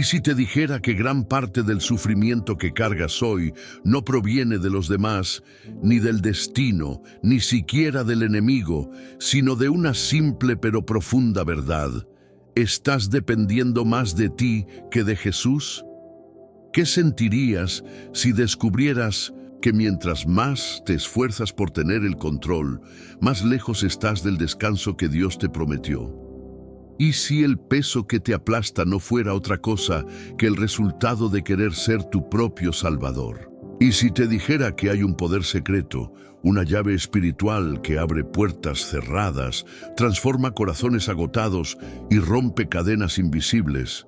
¿Y si te dijera que gran parte del sufrimiento que cargas hoy no proviene de los demás, ni del destino, ni siquiera del enemigo, sino de una simple pero profunda verdad? ¿Estás dependiendo más de ti que de Jesús? ¿Qué sentirías si descubrieras que mientras más te esfuerzas por tener el control, más lejos estás del descanso que Dios te prometió? ¿Y si el peso que te aplasta no fuera otra cosa que el resultado de querer ser tu propio Salvador? ¿Y si te dijera que hay un poder secreto, una llave espiritual que abre puertas cerradas, transforma corazones agotados y rompe cadenas invisibles?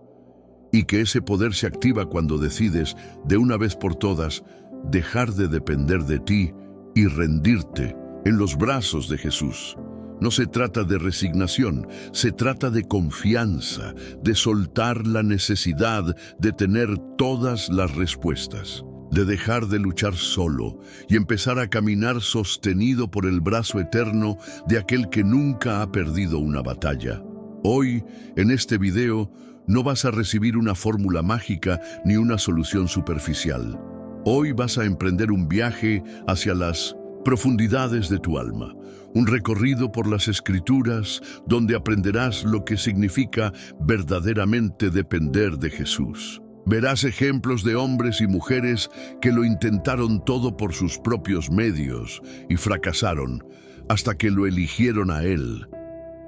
Y que ese poder se activa cuando decides, de una vez por todas, dejar de depender de ti y rendirte en los brazos de Jesús. No se trata de resignación, se trata de confianza, de soltar la necesidad de tener todas las respuestas, de dejar de luchar solo y empezar a caminar sostenido por el brazo eterno de aquel que nunca ha perdido una batalla. Hoy, en este video, no vas a recibir una fórmula mágica ni una solución superficial. Hoy vas a emprender un viaje hacia las profundidades de tu alma, un recorrido por las Escrituras donde aprenderás lo que significa verdaderamente depender de Jesús. Verás ejemplos de hombres y mujeres que lo intentaron todo por sus propios medios y fracasaron hasta que lo eligieron a Él.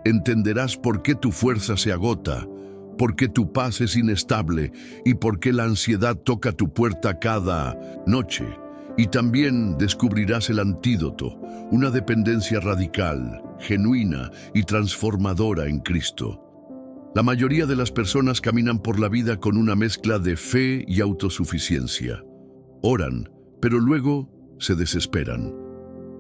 Entenderás por qué tu fuerza se agota, por qué tu paz es inestable y por qué la ansiedad toca tu puerta cada noche. Y también descubrirás el antídoto, una dependencia radical, genuina y transformadora en Cristo. La mayoría de las personas caminan por la vida con una mezcla de fe y autosuficiencia. Oran, pero luego se desesperan.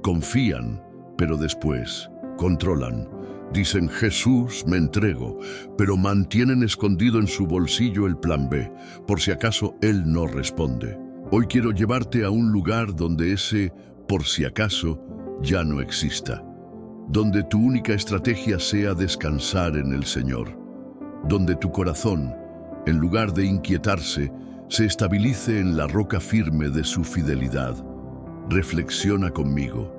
Confían, pero después controlan. Dicen, Jesús, me entrego, pero mantienen escondido en su bolsillo el plan B, por si acaso Él no responde. Hoy quiero llevarte a un lugar donde ese por si acaso ya no exista, donde tu única estrategia sea descansar en el Señor, donde tu corazón, en lugar de inquietarse, se estabilice en la roca firme de su fidelidad. Reflexiona conmigo.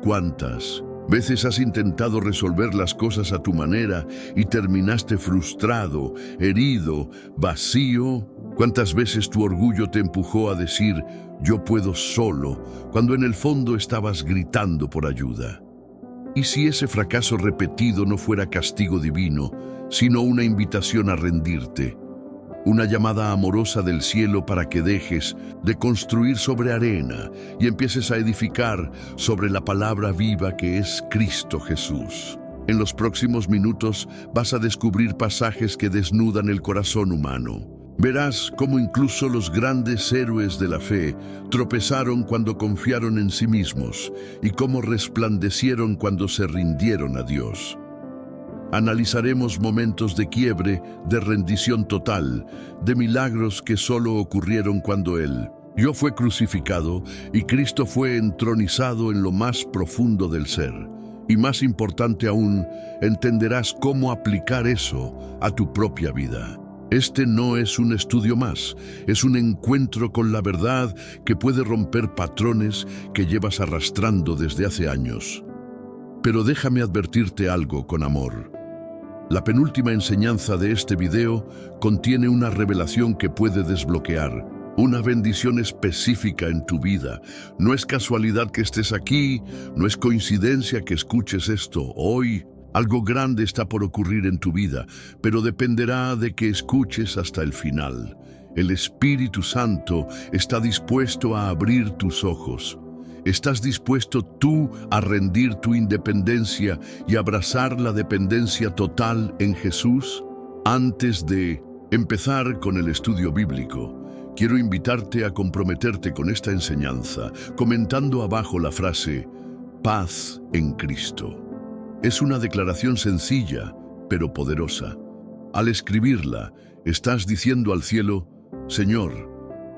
¿Cuántas veces has intentado resolver las cosas a tu manera y terminaste frustrado, herido, vacío? ¿Cuántas veces tu orgullo te empujó a decir, yo puedo solo, cuando en el fondo estabas gritando por ayuda? ¿Y si ese fracaso repetido no fuera castigo divino, sino una invitación a rendirte? Una llamada amorosa del cielo para que dejes de construir sobre arena y empieces a edificar sobre la palabra viva que es Cristo Jesús. En los próximos minutos vas a descubrir pasajes que desnudan el corazón humano. Verás cómo incluso los grandes héroes de la fe tropezaron cuando confiaron en sí mismos y cómo resplandecieron cuando se rindieron a Dios. Analizaremos momentos de quiebre, de rendición total, de milagros que solo ocurrieron cuando Él fue crucificado y Cristo fue entronizado en lo más profundo del ser. Y más importante aún, entenderás cómo aplicar eso a tu propia vida. Este no es un estudio más, es un encuentro con la verdad que puede romper patrones que llevas arrastrando desde hace años. Pero déjame advertirte algo con amor. La penúltima enseñanza de este video contiene una revelación que puede desbloquear una bendición específica en tu vida. No es casualidad que estés aquí, no es coincidencia que escuches esto hoy. Algo grande está por ocurrir en tu vida, pero dependerá de que escuches hasta el final. El Espíritu Santo está dispuesto a abrir tus ojos. ¿Estás dispuesto tú a rendir tu independencia y abrazar la dependencia total en Jesús? Antes de empezar con el estudio bíblico, quiero invitarte a comprometerte con esta enseñanza, comentando abajo la frase, paz en Cristo. Es una declaración sencilla, pero poderosa. Al escribirla, estás diciendo al cielo, Señor,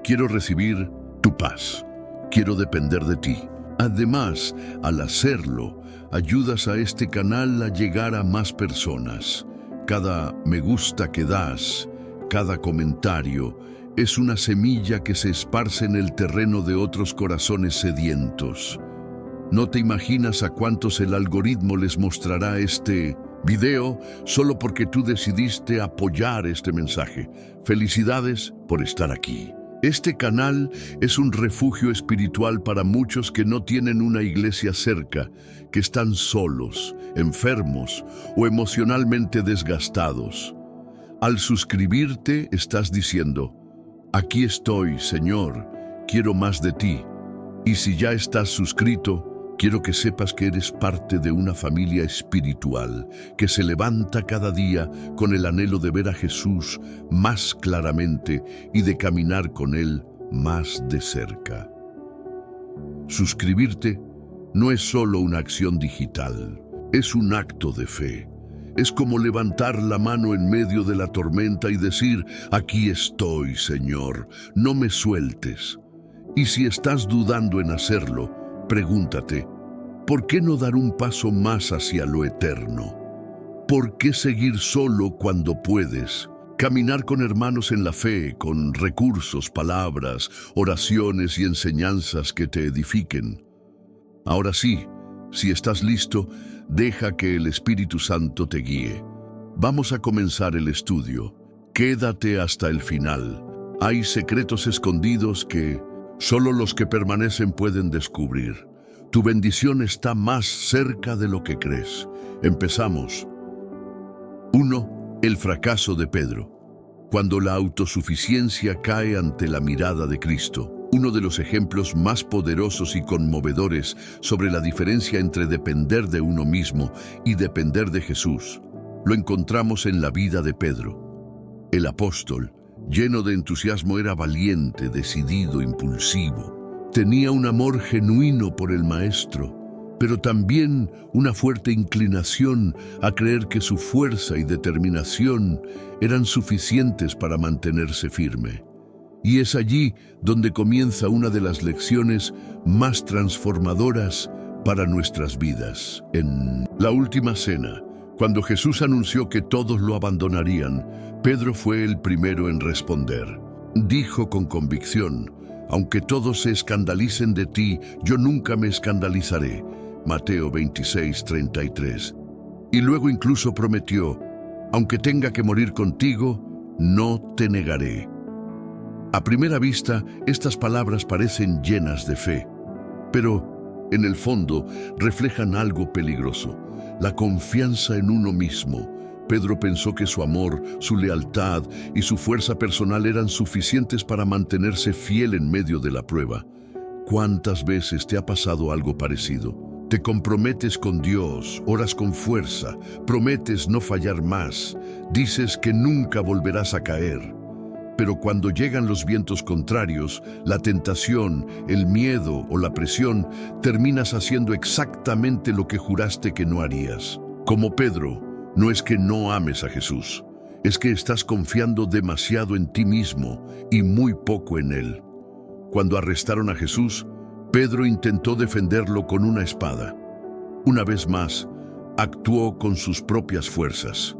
quiero recibir tu paz. Quiero depender de ti. Además, al hacerlo, ayudas a este canal a llegar a más personas. Cada me gusta que das, cada comentario es una semilla que se esparce en el terreno de otros corazones sedientos. No te imaginas a cuántos el algoritmo les mostrará este video solo porque tú decidiste apoyar este mensaje. Felicidades por estar aquí. Este canal es un refugio espiritual para muchos que no tienen una iglesia cerca, que están solos, enfermos o emocionalmente desgastados. Al suscribirte estás diciendo: aquí estoy, Señor, quiero más de ti. Y si ya estás suscrito, quiero que sepas que eres parte de una familia espiritual que se levanta cada día con el anhelo de ver a Jesús más claramente y de caminar con Él más de cerca. Suscribirte no es solo una acción digital, es un acto de fe. Es como levantar la mano en medio de la tormenta y decir: aquí estoy, Señor, no me sueltes. Y si estás dudando en hacerlo, pregúntate: ¿por qué no dar un paso más hacia lo eterno? ¿Por qué seguir solo cuando puedes? Caminar con hermanos en la fe, con recursos, palabras, oraciones y enseñanzas que te edifiquen. Ahora sí, si estás listo, deja que el Espíritu Santo te guíe. Vamos a comenzar el estudio. Quédate hasta el final. Hay secretos escondidos que solo los que permanecen pueden descubrir. Tu bendición está más cerca de lo que crees. Empezamos. 1. El fracaso de Pedro. Cuando la autosuficiencia cae ante la mirada de Cristo. Uno de los ejemplos más poderosos y conmovedores sobre la diferencia entre depender de uno mismo y depender de Jesús, lo encontramos en la vida de Pedro. El apóstol, lleno de entusiasmo, era valiente, decidido, impulsivo. Tenía un amor genuino por el Maestro, pero también una fuerte inclinación a creer que su fuerza y determinación eran suficientes para mantenerse firme. Y es allí donde comienza una de las lecciones más transformadoras para nuestras vidas. En la última cena, cuando Jesús anunció que todos lo abandonarían, Pedro fue el primero en responder. Dijo con convicción: aunque todos se escandalicen de ti, yo nunca me escandalizaré. Mateo 26:33. Y luego incluso prometió: aunque tenga que morir contigo, no te negaré. A primera vista, estas palabras parecen llenas de fe, pero en el fondo reflejan algo peligroso: la confianza en uno mismo. Pedro pensó que su amor, su lealtad y su fuerza personal eran suficientes para mantenerse fiel en medio de la prueba. ¿Cuántas veces te ha pasado algo parecido? Te comprometes con Dios, oras con fuerza, prometes no fallar más, dices que nunca volverás a caer. Pero cuando llegan los vientos contrarios, la tentación, el miedo o la presión, terminas haciendo exactamente lo que juraste que no harías. Como Pedro, no es que no ames a Jesús, es que estás confiando demasiado en ti mismo y muy poco en Él. Cuando arrestaron a Jesús, Pedro intentó defenderlo con una espada. Una vez más, actuó con sus propias fuerzas.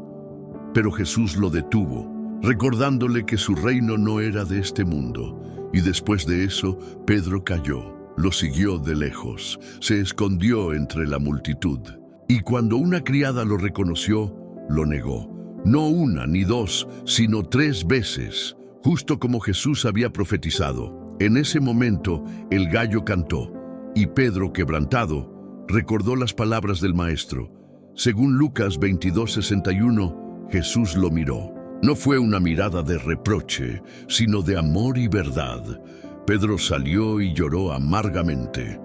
Pero Jesús lo detuvo, recordándole que su reino no era de este mundo. Y después de eso, Pedro cayó, lo siguió de lejos, se escondió entre la multitud. Y cuando una criada lo reconoció, lo negó. No una ni dos, sino 3 veces, justo como Jesús había profetizado. En ese momento, el gallo cantó, y Pedro, quebrantado, recordó las palabras del Maestro. Según Lucas 22:61, Jesús lo miró. No fue una mirada de reproche, sino de amor y verdad. Pedro salió y lloró amargamente.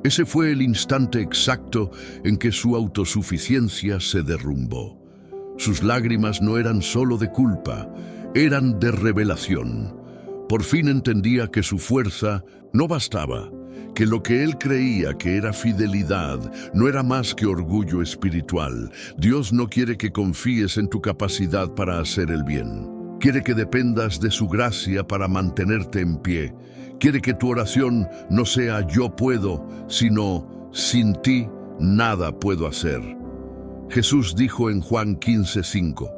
Ese fue el instante exacto en que su autosuficiencia se derrumbó. Sus lágrimas no eran solo de culpa, eran de revelación. Por fin entendía que su fuerza no bastaba, que lo que él creía que era fidelidad no era más que orgullo espiritual. Dios no quiere que confíes en tu capacidad para hacer el bien. Quiere que dependas de su gracia para mantenerte en pie. Quiere que tu oración no sea yo puedo, sino sin ti nada puedo hacer. Jesús dijo en Juan 15:5,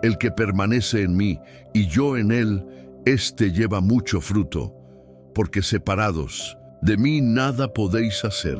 El que permanece en mí y yo en él, éste lleva mucho fruto, porque separados de mí nada podéis hacer.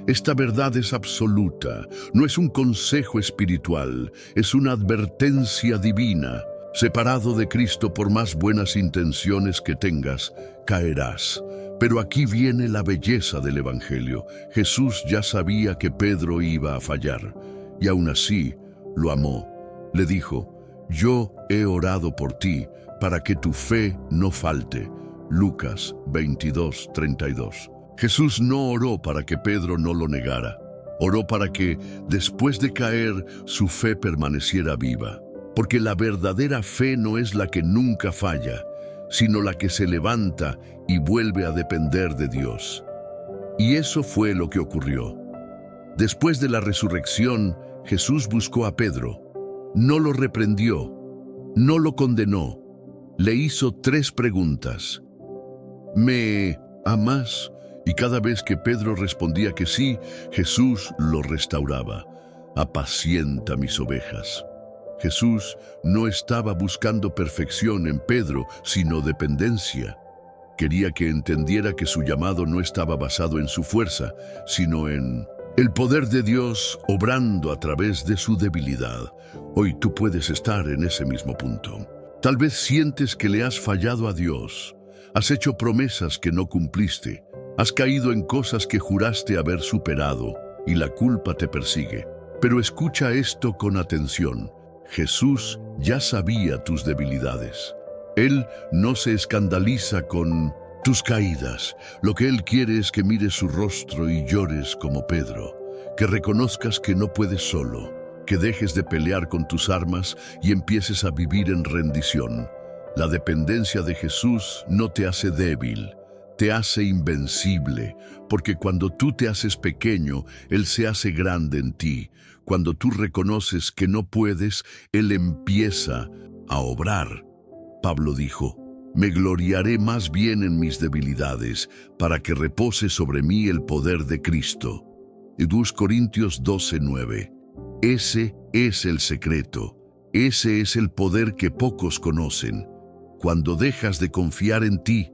Esta verdad es absoluta, no es un consejo espiritual, es una advertencia divina. Separado de Cristo, por más buenas intenciones que tengas, caerás. Pero aquí viene la belleza del Evangelio. Jesús ya sabía que Pedro iba a fallar, y aún así lo amó. Le dijo: yo he orado por ti, para que tu fe no falte. Lucas 22:32. Jesús no oró para que Pedro no lo negara. Oró para que, después de caer, su fe permaneciera viva. Porque la verdadera fe no es la que nunca falla, sino la que se levanta y vuelve a depender de Dios. Y eso fue lo que ocurrió. Después de la resurrección, Jesús buscó a Pedro. No lo reprendió, no lo condenó. Le hizo 3 preguntas. ¿Me amas? Y cada vez que Pedro respondía que sí, Jesús lo restauraba. Apacienta mis ovejas. Jesús no estaba buscando perfección en Pedro, sino dependencia. Quería que entendiera que su llamado no estaba basado en su fuerza, sino en el poder de Dios obrando a través de su debilidad. Hoy tú puedes estar en ese mismo punto. Tal vez sientes que le has fallado a Dios. Has hecho promesas que no cumpliste. Has caído en cosas que juraste haber superado y la culpa te persigue. Pero escucha esto con atención. Jesús ya sabía tus debilidades. Él no se escandaliza con tus caídas. Lo que Él quiere es que mires su rostro y llores como Pedro, que reconozcas que no puedes solo, que dejes de pelear con tus armas y empieces a vivir en rendición. La dependencia de Jesús no te hace débil, te hace invencible, porque cuando tú te haces pequeño, Él se hace grande en ti. Cuando tú reconoces que no puedes, Él empieza a obrar. Pablo dijo: me gloriaré más bien en mis debilidades, para que repose sobre mí el poder de Cristo. 2 Corintios 12:9. Ese es el secreto, ese es el poder que pocos conocen. Cuando dejas de confiar en ti,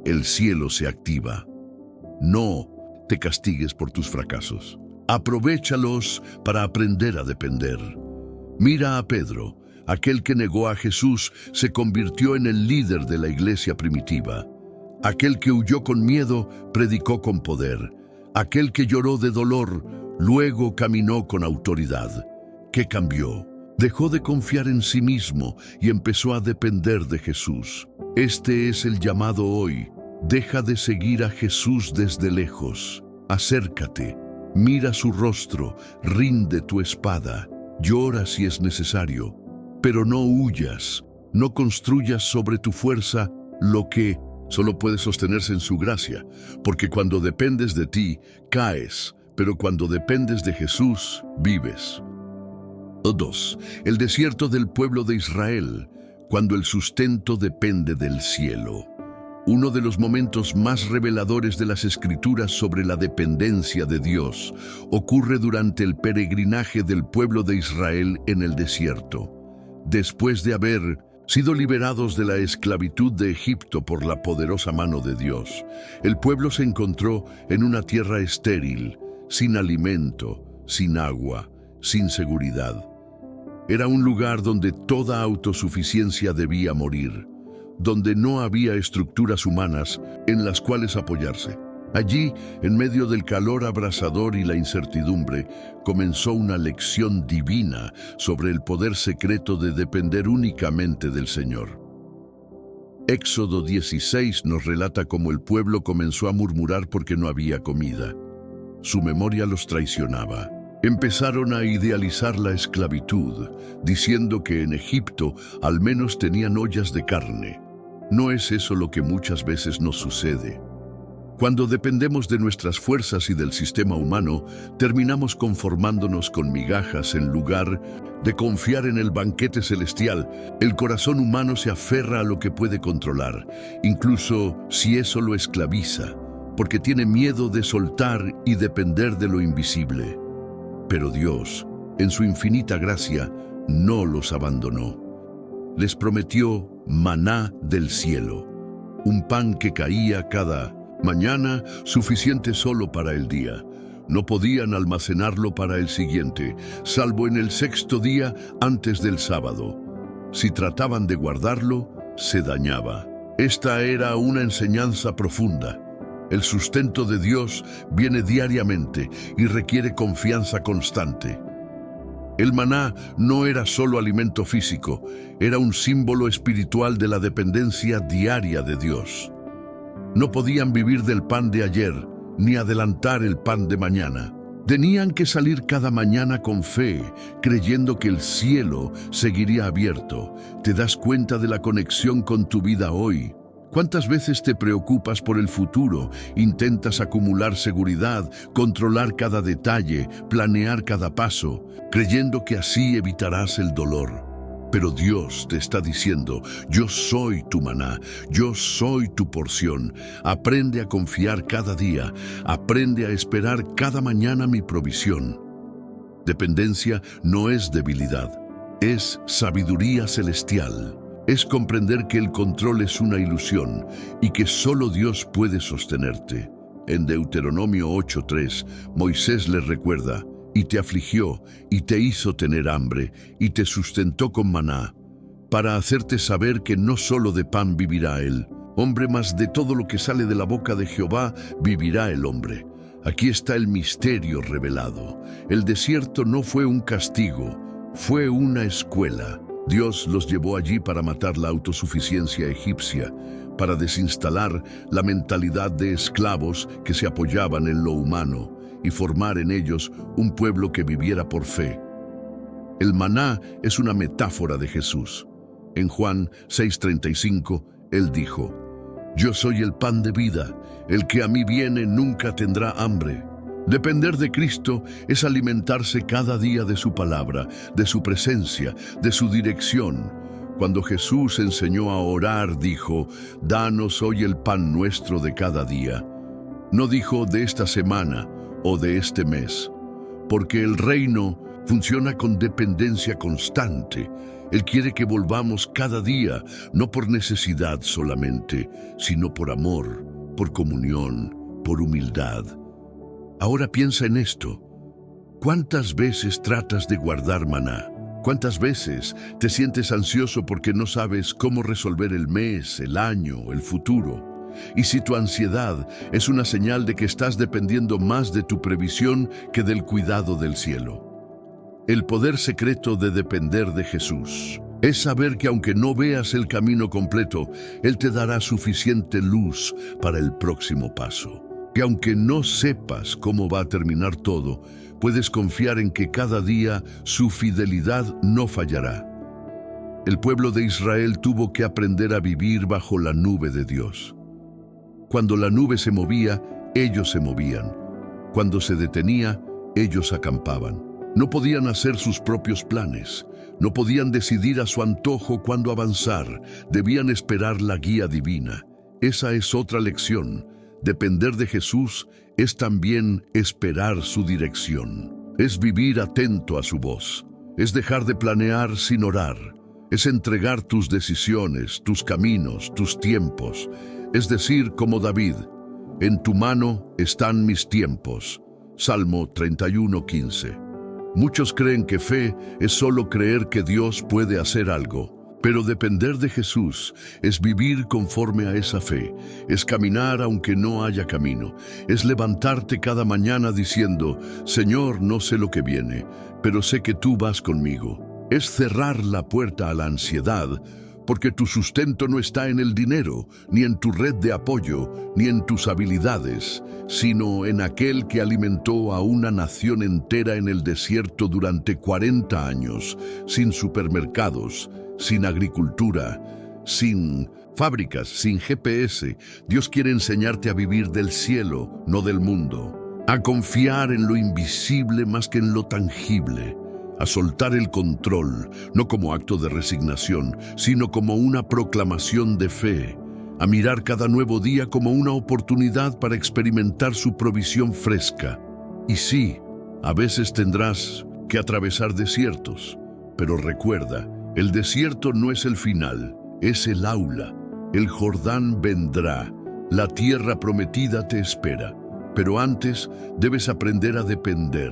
el cielo se activa. No te castigues por tus fracasos. Aprovéchalos para aprender a depender. Mira a Pedro. Aquel que negó a Jesús se convirtió en el líder de la iglesia primitiva. Aquel que huyó con miedo predicó con poder. Aquel que lloró de dolor luego caminó con autoridad. ¿Qué cambió? Dejó de confiar en sí mismo y empezó a depender de Jesús. Este es el llamado hoy. Deja de seguir a Jesús desde lejos. Acércate, mira su rostro, rinde tu espada, llora si es necesario. Pero no huyas, no construyas sobre tu fuerza lo que solo puede sostenerse en su gracia, porque cuando dependes de ti, caes, pero cuando dependes de Jesús, vives. 2. El desierto del pueblo de Israel, cuando el sustento depende del cielo. Uno de los momentos más reveladores de las Escrituras sobre la dependencia de Dios ocurre durante el peregrinaje del pueblo de Israel en el desierto. Después de haber sido liberados de la esclavitud de Egipto por la poderosa mano de Dios, el pueblo se encontró en una tierra estéril, sin alimento, sin agua, sin seguridad. Era un lugar donde toda autosuficiencia debía morir, donde no había estructuras humanas en las cuales apoyarse. Allí, en medio del calor abrasador y la incertidumbre, comenzó una lección divina sobre el poder secreto de depender únicamente del Señor. Éxodo 16 nos relata cómo el pueblo comenzó a murmurar porque no había comida. Su memoria los traicionaba. Empezaron a idealizar la esclavitud, diciendo que en Egipto al menos tenían ollas de carne. ¿No es eso lo que muchas veces nos sucede? Cuando dependemos de nuestras fuerzas y del sistema humano, terminamos conformándonos con migajas en lugar de confiar en el banquete celestial. El corazón humano se aferra a lo que puede controlar, incluso si eso lo esclaviza, porque tiene miedo de soltar y depender de lo invisible. Pero Dios, en su infinita gracia, no los abandonó. les prometió maná del cielo, un pan que caía cada mañana, suficiente solo para el día. No podían almacenarlo para el siguiente, salvo en el sexto día antes del sábado. Si trataban de guardarlo, se dañaba. Esta era una enseñanza profunda. El sustento de Dios viene diariamente y requiere confianza constante. El maná no era solo alimento físico, era un símbolo espiritual de la dependencia diaria de Dios. No podían vivir del pan de ayer, ni adelantar el pan de mañana. Tenían que salir cada mañana con fe, creyendo que el cielo seguiría abierto. ¿Te das cuenta de la conexión con tu vida hoy? ¿Cuántas veces te preocupas por el futuro? Intentas acumular seguridad, controlar cada detalle, planear cada paso, creyendo que así evitarás el dolor. Pero Dios te está diciendo, yo soy tu maná, yo soy tu porción. Aprende a confiar cada día, aprende a esperar cada mañana mi provisión. Dependencia no es debilidad, es sabiduría celestial. Es comprender que el control es una ilusión y que solo Dios puede sostenerte. En Deuteronomio 8:3, Moisés les recuerda, y te afligió, y te hizo tener hambre, y te sustentó con maná, para hacerte saber que no solo de pan vivirá él, hombre, mas de todo lo que sale de la boca de Jehová vivirá el hombre. Aquí está el misterio revelado. El desierto no fue un castigo, fue una escuela. Dios los llevó allí para matar la autosuficiencia egipcia, para desinstalar la mentalidad de esclavos que se apoyaban en lo humano y formar en ellos un pueblo que viviera por fe. El maná es una metáfora de Jesús. En Juan 6:35, Él dijo, yo soy el pan de vida, el que a mí viene nunca tendrá hambre. Depender de Cristo es alimentarse cada día de su palabra, de su presencia, de su dirección. Cuando Jesús enseñó a orar, dijo, danos hoy el pan nuestro de cada día. No dijo de esta semana o de este mes, porque el reino funciona con dependencia constante. Él quiere que volvamos cada día, no por necesidad solamente, sino por amor, por comunión, por humildad. Ahora piensa en esto. ¿Cuántas veces tratas de guardar maná? ¿Cuántas veces te sientes ansioso porque no sabes cómo resolver el mes, el año, el futuro? Y si tu ansiedad es una señal de que estás dependiendo más de tu previsión que del cuidado del cielo. El poder secreto de depender de Jesús es saber que aunque no veas el camino completo, Él te dará suficiente luz para el próximo paso. Que aunque no sepas cómo va a terminar todo, puedes confiar en que cada día su fidelidad no fallará. El pueblo de Israel tuvo que aprender a vivir bajo la nube de Dios. Cuando la nube se movía, ellos se movían. Cuando se detenía, ellos acampaban. No podían hacer sus propios planes. No podían decidir a su antojo cuándo avanzar. Debían esperar la guía divina. Esa es otra lección. Depender de Jesús es también esperar su dirección. Es vivir atento a su voz. Es dejar de planear sin orar. Es entregar tus decisiones, tus caminos, tus tiempos. Es decir, como David, en tu mano están mis tiempos. Salmo 31:15. Muchos creen que fe es solo creer que Dios puede hacer algo. Pero depender de Jesús es vivir conforme a esa fe, es caminar aunque no haya camino, es levantarte cada mañana diciendo, Señor, no sé lo que viene, pero sé que tú vas conmigo. Es cerrar la puerta a la ansiedad, porque tu sustento no está en el dinero, ni en tu red de apoyo, ni en tus habilidades, sino en aquel que alimentó a una nación entera en el desierto durante 40 años, sin supermercados, sin agricultura, sin fábricas, sin GPS. Dios quiere enseñarte a vivir del cielo, no del mundo, a confiar en lo invisible más que en lo tangible, a soltar el control, no como acto de resignación, sino como una proclamación de fe, a mirar cada nuevo día como una oportunidad para experimentar su provisión fresca. Y sí, a veces tendrás que atravesar desiertos, pero recuerda, El desierto no es el final, es el aula. El Jordán vendrá, la tierra prometida te espera. Pero antes debes aprender a depender.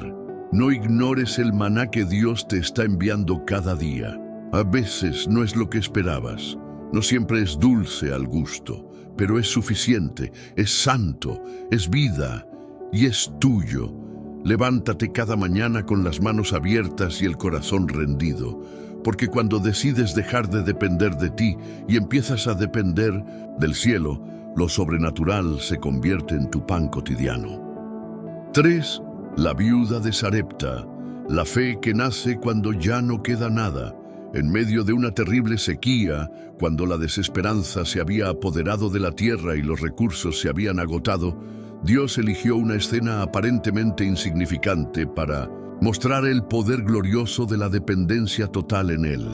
No ignores el maná que Dios te está enviando cada día. A veces no es lo que esperabas. No siempre es dulce al gusto, pero es suficiente, es santo, es vida y es tuyo. Levántate cada mañana con las manos abiertas y el corazón rendido, porque cuando decides dejar de depender de ti y empiezas a depender del cielo, lo sobrenatural se convierte en tu pan cotidiano. 3. La viuda de Sarepta, la fe que nace cuando ya no queda nada. En medio de una terrible sequía, cuando la desesperanza se había apoderado de la tierra y los recursos se habían agotado, Dios eligió una escena aparentemente insignificante para mostrar el poder glorioso de la dependencia total en Él.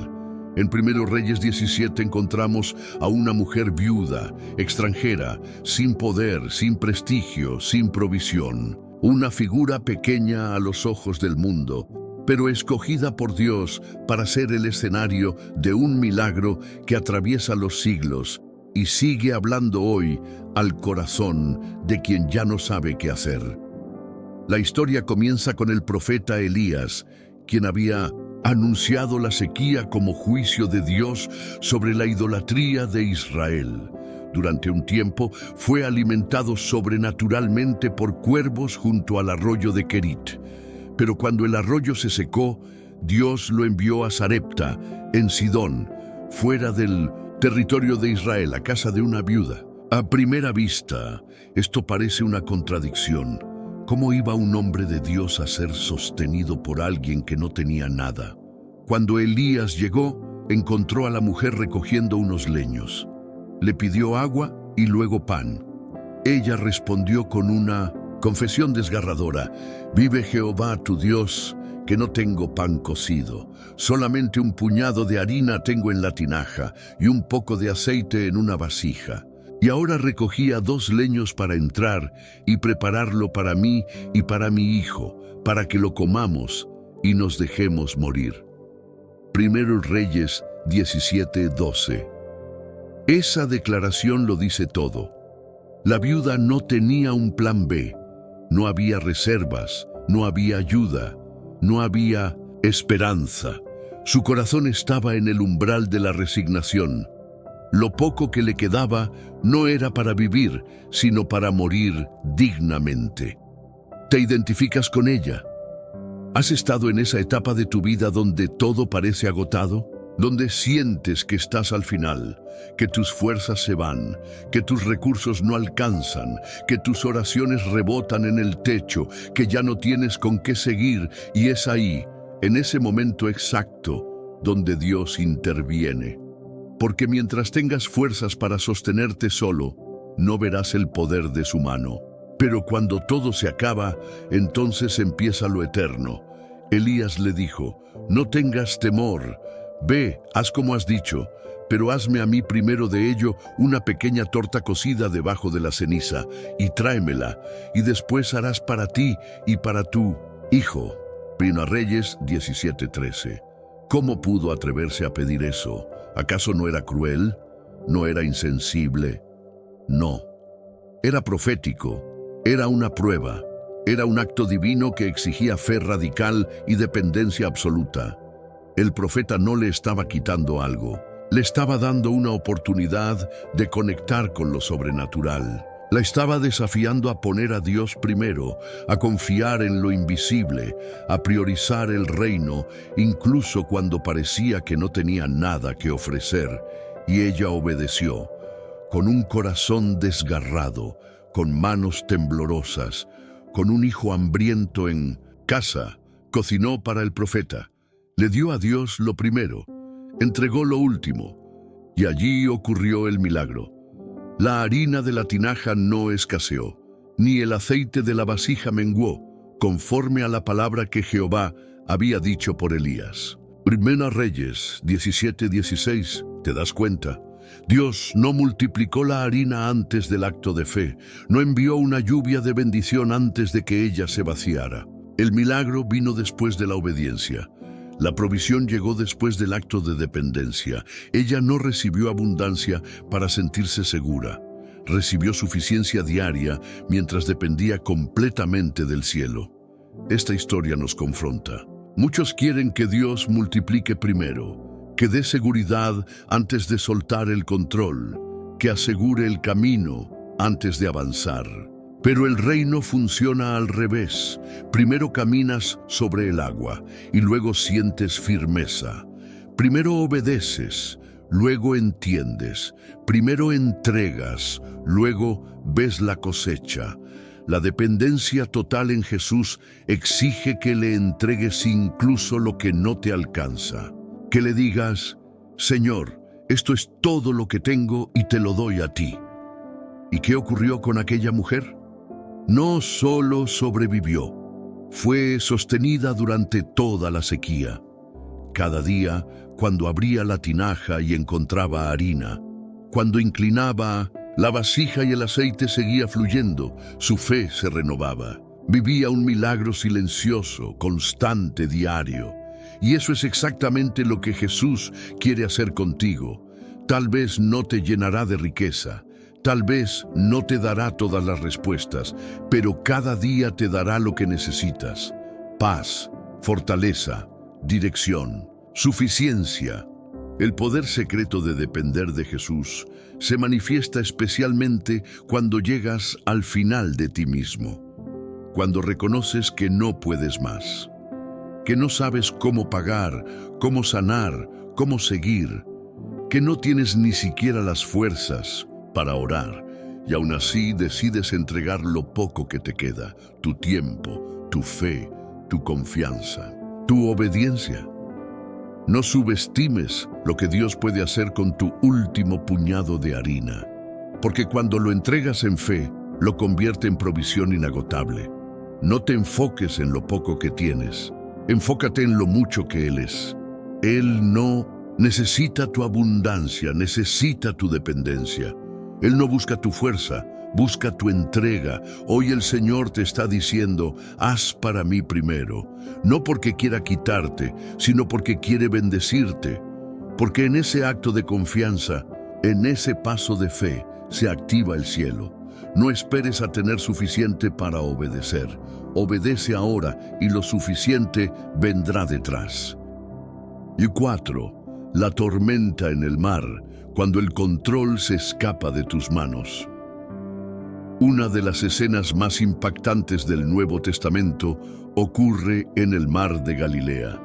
En 1 Reyes 17 encontramos a una mujer viuda, extranjera, sin poder, sin prestigio, sin provisión. Una figura pequeña a los ojos del mundo, pero escogida por Dios para ser el escenario de un milagro que atraviesa los siglos y sigue hablando hoy al corazón de quien ya no sabe qué hacer. La historia comienza con el profeta Elías, quien había anunciado la sequía como juicio de Dios sobre la idolatría de Israel. Durante un tiempo fue alimentado sobrenaturalmente por cuervos junto al arroyo de Kerit. Pero cuando el arroyo se secó, Dios lo envió a Sarepta, en Sidón, fuera del territorio de Israel, a casa de una viuda. A primera vista, esto parece una contradicción. ¿Cómo iba un hombre de Dios a ser sostenido por alguien que no tenía nada? Cuando Elías llegó, encontró a la mujer recogiendo unos leños. Le pidió agua y luego pan. Ella respondió con una confesión desgarradora: «Vive Jehová tu Dios, que no tengo pan cocido. Solamente un puñado de harina tengo en la tinaja y un poco de aceite en una vasija. Y ahora recogía 2 leños para entrar y prepararlo para mí y para mi hijo, para que lo comamos y nos dejemos morir». 1 Reyes 17:12. Esa declaración lo dice todo. La viuda no tenía un plan B. No había reservas, no había ayuda, no había esperanza. Su corazón estaba en el umbral de la resignación. Lo poco que le quedaba no era para vivir, sino para morir dignamente. ¿Te identificas con ella? ¿Has estado en esa etapa de tu vida donde todo parece agotado? Donde sientes que estás al final, que tus fuerzas se van, que tus recursos no alcanzan, que tus oraciones rebotan en el techo, que ya no tienes con qué seguir, y es ahí, en ese momento exacto, donde Dios interviene. Porque mientras tengas fuerzas para sostenerte solo, no verás el poder de su mano. Pero cuando todo se acaba, entonces empieza lo eterno. Elías le dijo: «No tengas temor. Ve, haz como has dicho, pero hazme a mí primero de ello una pequeña torta cocida debajo de la ceniza, y tráemela, y después harás para ti y para tu hijo». 1 Reyes 17:13. ¿Cómo pudo atreverse a pedir eso? ¿Acaso no era cruel? ¿No era insensible? No. Era profético, era una prueba, era un acto divino que exigía fe radical y dependencia absoluta. El profeta no le estaba quitando algo, le estaba dando una oportunidad de conectar con lo sobrenatural. La estaba desafiando a poner a Dios primero, a confiar en lo invisible, a priorizar el reino, incluso cuando parecía que no tenía nada que ofrecer. Y ella obedeció, con un corazón desgarrado, con manos temblorosas, con un hijo hambriento en casa. Cocinó para el profeta. Le dio a Dios lo primero, entregó lo último, y allí ocurrió el milagro. La harina de la tinaja no escaseó, ni el aceite de la vasija menguó, conforme a la palabra que Jehová había dicho por Elías. 1 Reyes 17:16, ¿te das cuenta? Dios no multiplicó la harina antes del acto de fe, no envió una lluvia de bendición antes de que ella se vaciara. El milagro vino después de la obediencia. La provisión llegó después del acto de dependencia. Ella no recibió abundancia para sentirse segura. Recibió suficiencia diaria mientras dependía completamente del cielo. Esta historia nos confronta. Muchos quieren que Dios multiplique primero, que dé seguridad antes de soltar el control, que asegure el camino antes de avanzar. Pero el reino funciona al revés. Primero caminas sobre el agua y luego sientes firmeza. Primero obedeces, luego entiendes. Primero entregas, luego ves la cosecha. La dependencia total en Jesús exige que le entregues incluso lo que no te alcanza. Que le digas, Señor, esto es todo lo que tengo y te lo doy a ti. ¿Y qué ocurrió con aquella mujer? No solo sobrevivió, fue sostenida durante toda la sequía. Cada día, cuando abría la tinaja y encontraba harina, cuando inclinaba la vasija y el aceite seguía fluyendo, su fe se renovaba. Vivía un milagro silencioso, constante, diario. Y eso es exactamente lo que Jesús quiere hacer contigo. Tal vez no te llenará de riqueza, tal vez no te dará todas las respuestas, pero cada día te dará lo que necesitas. Paz, fortaleza, dirección, suficiencia. El poder secreto de depender de Jesús se manifiesta especialmente cuando llegas al final de ti mismo, cuando reconoces que no puedes más, que no sabes cómo pagar, cómo sanar, cómo seguir, que no tienes ni siquiera las fuerzas para orar, y aún así decides entregar lo poco que te queda, tu tiempo, tu fe, tu confianza, tu obediencia. No subestimes lo que Dios puede hacer con tu último puñado de harina, porque cuando lo entregas en fe, lo convierte en provisión inagotable. No te enfoques en lo poco que tienes, enfócate en lo mucho que Él es. Él no necesita tu abundancia, necesita tu dependencia. Él no busca tu fuerza, busca tu entrega. Hoy el Señor te está diciendo, haz para mí primero, no porque quiera quitarte, sino porque quiere bendecirte. Porque en ese acto de confianza, en ese paso de fe, se activa el cielo. No esperes a tener suficiente para obedecer. Obedece ahora y lo suficiente vendrá detrás. Y 4. La tormenta en el mar, cuando el control se escapa de tus manos. Una de las escenas más impactantes del Nuevo Testamento ocurre en el mar de Galilea.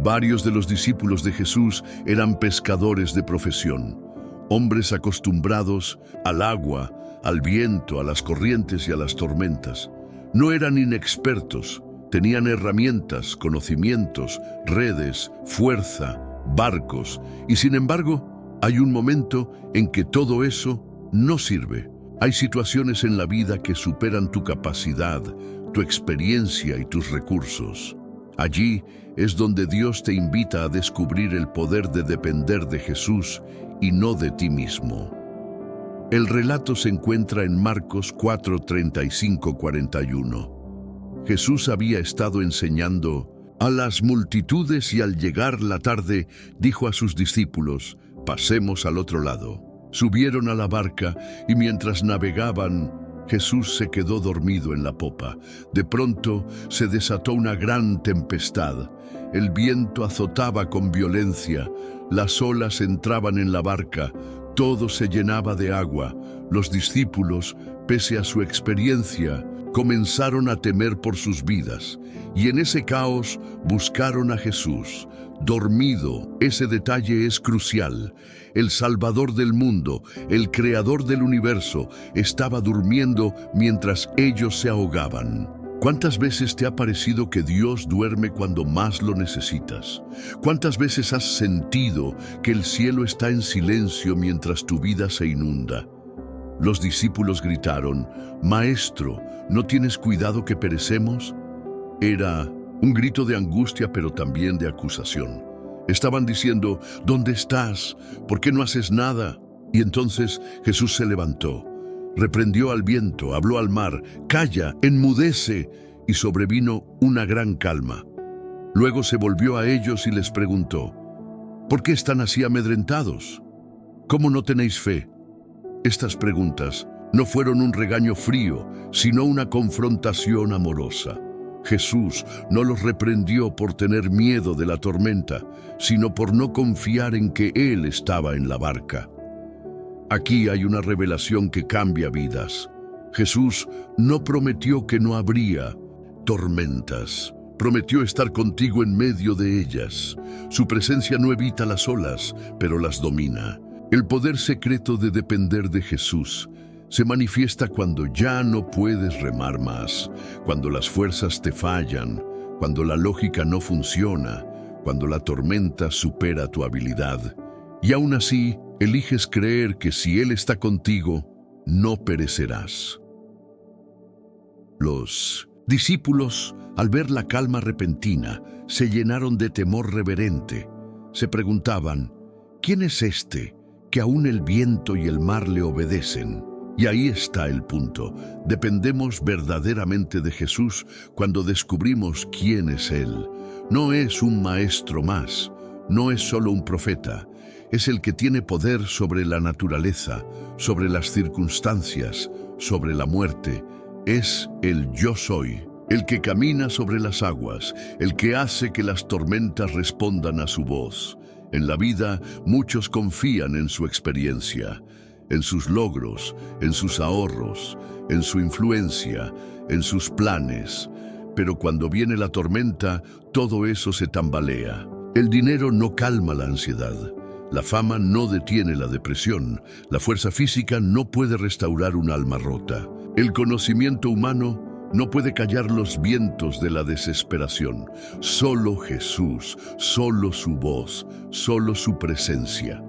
Varios de los discípulos de Jesús eran pescadores de profesión, hombres acostumbrados al agua, al viento, a las corrientes y a las tormentas. No eran inexpertos, tenían herramientas, conocimientos, redes, fuerza, barcos, y sin embargo, hay un momento en que todo eso no sirve. Hay situaciones en la vida que superan tu capacidad, tu experiencia y tus recursos. Allí es donde Dios te invita a descubrir el poder de depender de Jesús y no de ti mismo. El relato se encuentra en Marcos 4:35-41. Jesús había estado enseñando a las multitudes y al llegar la tarde dijo a sus discípulos, pasemos al otro lado. Subieron a la barca y mientras navegaban, Jesús se quedó dormido en la popa. De pronto se desató una gran tempestad. El viento azotaba con violencia, las olas entraban en la barca, todo se llenaba de agua. Los discípulos, pese a su experiencia, comenzaron a temer por sus vidas, y en ese caos buscaron a Jesús. Dormido, ese detalle es crucial. El Salvador del mundo, el Creador del universo, estaba durmiendo mientras ellos se ahogaban. ¿Cuántas veces te ha parecido que Dios duerme cuando más lo necesitas? ¿Cuántas veces has sentido que el cielo está en silencio mientras tu vida se inunda? Los discípulos gritaron, Maestro, ¿no tienes cuidado que perecemos? Era un grito de angustia, pero también de acusación. Estaban diciendo, ¿dónde estás? ¿Por qué no haces nada? Y entonces Jesús se levantó, reprendió al viento, habló al mar, calla, enmudece, y sobrevino una gran calma. Luego se volvió a ellos y les preguntó: ¿por qué están así amedrentados? ¿Cómo no tenéis fe? Estas preguntas no fueron un regaño frío, sino una confrontación amorosa. Jesús no los reprendió por tener miedo de la tormenta, sino por no confiar en que Él estaba en la barca. Aquí hay una revelación que cambia vidas. Jesús no prometió que no habría tormentas. Prometió estar contigo en medio de ellas. Su presencia no evita las olas, pero las domina. El poder secreto de depender de Jesús se manifiesta cuando ya no puedes remar más, cuando las fuerzas te fallan, cuando la lógica no funciona, cuando la tormenta supera tu habilidad. Y aún así, eliges creer que si Él está contigo, no perecerás. Los discípulos, al ver la calma repentina, se llenaron de temor reverente. Se preguntaban: ¿quién es este que aún el viento y el mar le obedecen? Y ahí está el punto. Dependemos verdaderamente de Jesús cuando descubrimos quién es Él. No es un maestro más, no es solo un profeta. Es el que tiene poder sobre la naturaleza, sobre las circunstancias, sobre la muerte. Es el Yo Soy, el que camina sobre las aguas, el que hace que las tormentas respondan a su voz. En la vida, muchos confían en su experiencia, en sus logros, en sus ahorros, en su influencia, en sus planes. Pero cuando viene la tormenta, todo eso se tambalea. El dinero no calma la ansiedad. La fama no detiene la depresión. La fuerza física no puede restaurar un alma rota. El conocimiento humano no puede callar los vientos de la desesperación. Solo Jesús, solo su voz, solo su presencia.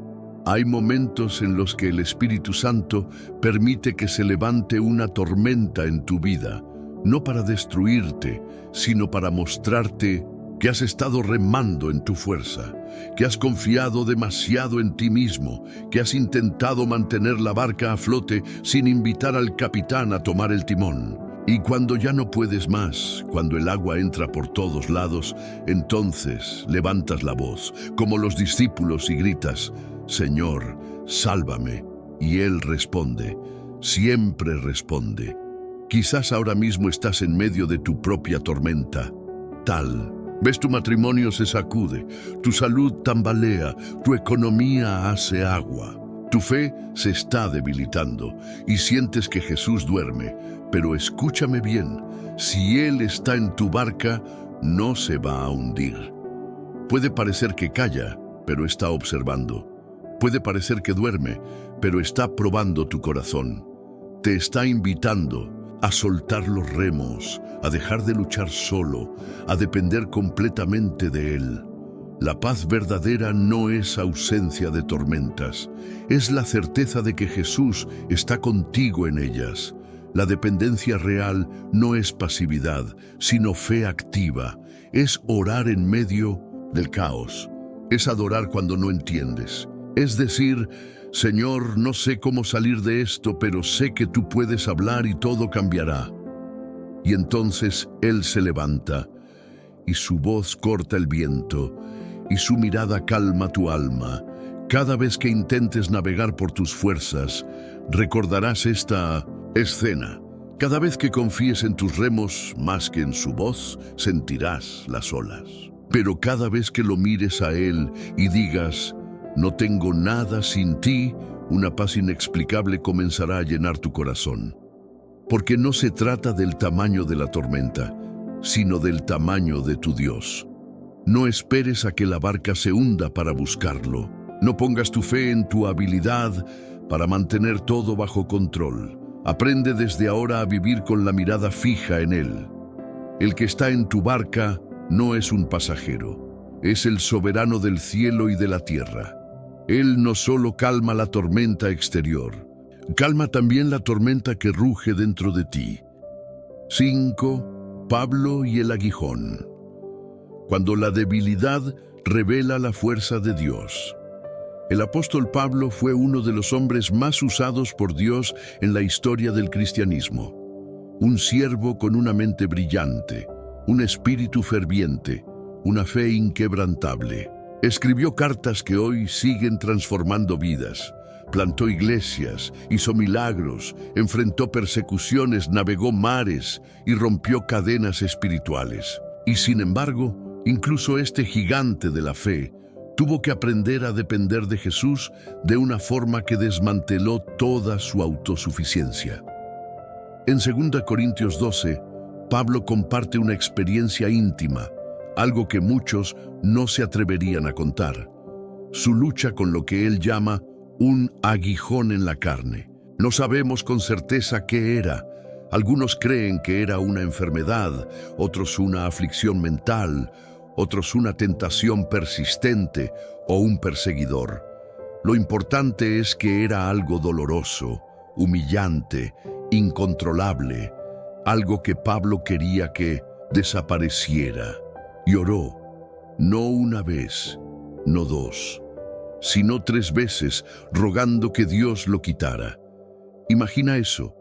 Hay momentos en los que el Espíritu Santo permite que se levante una tormenta en tu vida, no para destruirte, sino para mostrarte que has estado remando en tu fuerza, que has confiado demasiado en ti mismo, que has intentado mantener la barca a flote sin invitar al capitán a tomar el timón. Y cuando ya no puedes más, cuando el agua entra por todos lados, entonces levantas la voz, como los discípulos, y gritas: Señor, sálvame. Y Él responde, siempre responde. Quizás ahora mismo estás en medio de tu propia tormenta. Ves tu matrimonio se sacude, tu salud tambalea, tu economía hace agua. Tu fe se está debilitando y sientes que Jesús duerme. Pero escúchame bien, si Él está en tu barca, no se va a hundir. Puede parecer que calla, pero está observando. Puede parecer que duerme, pero está probando tu corazón. Te está invitando a soltar los remos, a dejar de luchar solo, a depender completamente de Él. La paz verdadera no es ausencia de tormentas, es la certeza de que Jesús está contigo en ellas. La dependencia real no es pasividad, sino fe activa. Es orar en medio del caos. Es adorar cuando no entiendes. Es decir: Señor, no sé cómo salir de esto, pero sé que tú puedes hablar y todo cambiará. Y entonces Él se levanta, y su voz corta el viento, y su mirada calma tu alma. Cada vez que intentes navegar por tus fuerzas, recordarás esta escena. Cada vez que confíes en tus remos más que en su voz, sentirás las olas. Pero cada vez que lo mires a Él y digas: no tengo nada sin ti, una paz inexplicable comenzará a llenar tu corazón. Porque no se trata del tamaño de la tormenta, sino del tamaño de tu Dios. No esperes a que la barca se hunda para buscarlo. No pongas tu fe en tu habilidad para mantener todo bajo control. Aprende desde ahora a vivir con la mirada fija en Él. El que está en tu barca no es un pasajero, es el soberano del cielo y de la tierra. Él no solo calma la tormenta exterior, calma también la tormenta que ruge dentro de ti. 5. Pablo y el aguijón. Cuando la debilidad revela la fuerza de Dios. El apóstol Pablo fue uno de los hombres más usados por Dios en la historia del cristianismo. Un siervo con una mente brillante, un espíritu ferviente, una fe inquebrantable. Escribió cartas que hoy siguen transformando vidas. Plantó iglesias, hizo milagros, enfrentó persecuciones, navegó mares y rompió cadenas espirituales. Y sin embargo, incluso este gigante de la fe tuvo que aprender a depender de Jesús de una forma que desmanteló toda su autosuficiencia. En 2 Corintios 12, Pablo comparte una experiencia íntima, algo que muchos no se atreverían a contar: su lucha con lo que él llama un aguijón en la carne. No sabemos con certeza qué era. Algunos creen que era una enfermedad, otros una aflicción mental, otros una tentación persistente o un perseguidor. Lo importante es que era algo doloroso, humillante, incontrolable, algo que Pablo quería que desapareciera. Y oró, no una vez, no dos, sino 3 veces, rogando que Dios lo quitara. Imagina eso: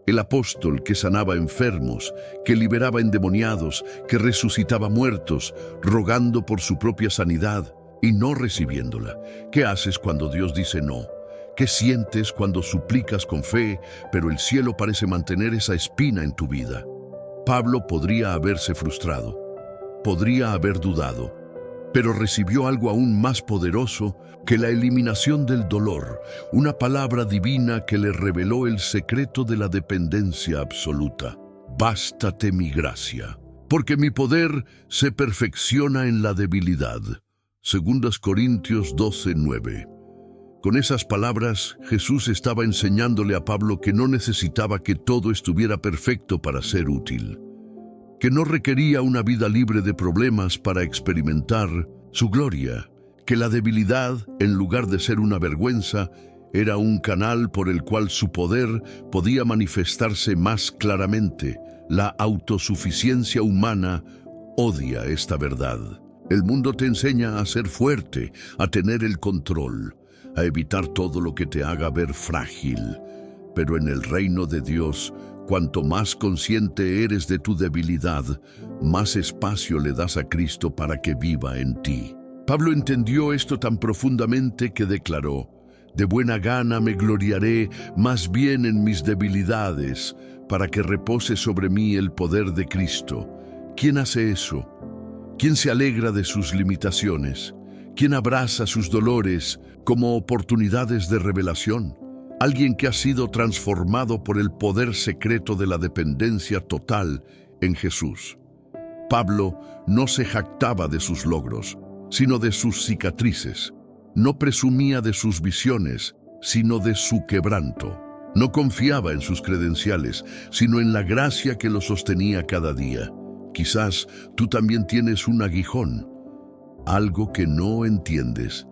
el apóstol que sanaba enfermos, que liberaba endemoniados, que resucitaba muertos, rogando por su propia sanidad y no recibiéndola. ¿Qué haces cuando Dios dice no? ¿Qué sientes cuando suplicas con fe, pero el cielo parece mantener esa espina en tu vida? Pablo podría haberse frustrado, podría haber dudado, pero recibió algo aún más poderoso que la eliminación del dolor, una palabra divina que le reveló el secreto de la dependencia absoluta. Bástate mi gracia, porque mi poder se perfecciona en la debilidad. 2 Corintios 12:9. Con esas palabras, Jesús estaba enseñándole a Pablo que no necesitaba que todo estuviera perfecto para ser útil, que no requería una vida libre de problemas para experimentar su gloria, que la debilidad, en lugar de ser una vergüenza, era un canal por el cual su poder podía manifestarse más claramente. La autosuficiencia humana odia esta verdad. El mundo te enseña a ser fuerte, a tener el control, a evitar todo lo que te haga ver frágil. Pero en el reino de Dios, cuanto más consciente eres de tu debilidad, más espacio le das a Cristo para que viva en ti. Pablo entendió esto tan profundamente que declaró: de buena gana me gloriaré más bien en mis debilidades, para que repose sobre mí el poder de Cristo. ¿Quién hace eso? ¿Quién se alegra de sus limitaciones? ¿Quién abraza sus dolores como oportunidades de revelación? Alguien que ha sido transformado por el poder secreto de la dependencia total en Jesús. Pablo no se jactaba de sus logros, sino de sus cicatrices. No presumía de sus visiones, sino de su quebranto. No confiaba en sus credenciales, sino en la gracia que lo sostenía cada día. Quizás tú también tienes un aguijón, algo que no entiendes,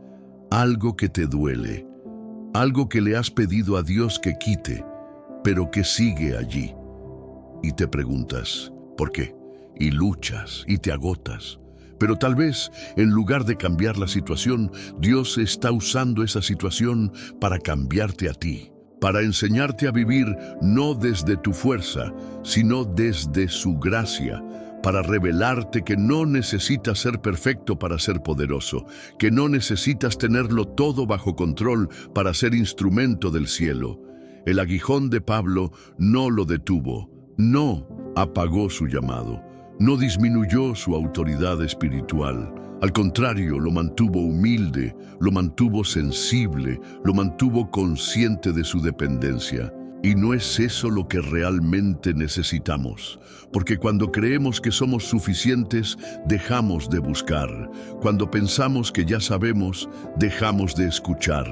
algo que te duele, algo que le has pedido a Dios que quite, pero que sigue allí. Y te preguntas, ¿por qué? Y luchas y te agotas. Pero tal vez, en lugar de cambiar la situación, Dios está usando esa situación para cambiarte a ti, para enseñarte a vivir no desde tu fuerza, sino desde su gracia, para revelarte que no necesitas ser perfecto para ser poderoso, que no necesitas tenerlo todo bajo control para ser instrumento del cielo. El aguijón de Pablo no lo detuvo, no apagó su llamado, no disminuyó su autoridad espiritual. Al contrario, lo mantuvo humilde, lo mantuvo sensible, lo mantuvo consciente de su dependencia. Y no es eso lo que realmente necesitamos, porque cuando creemos que somos suficientes, dejamos de buscar. Cuando pensamos que ya sabemos, dejamos de escuchar.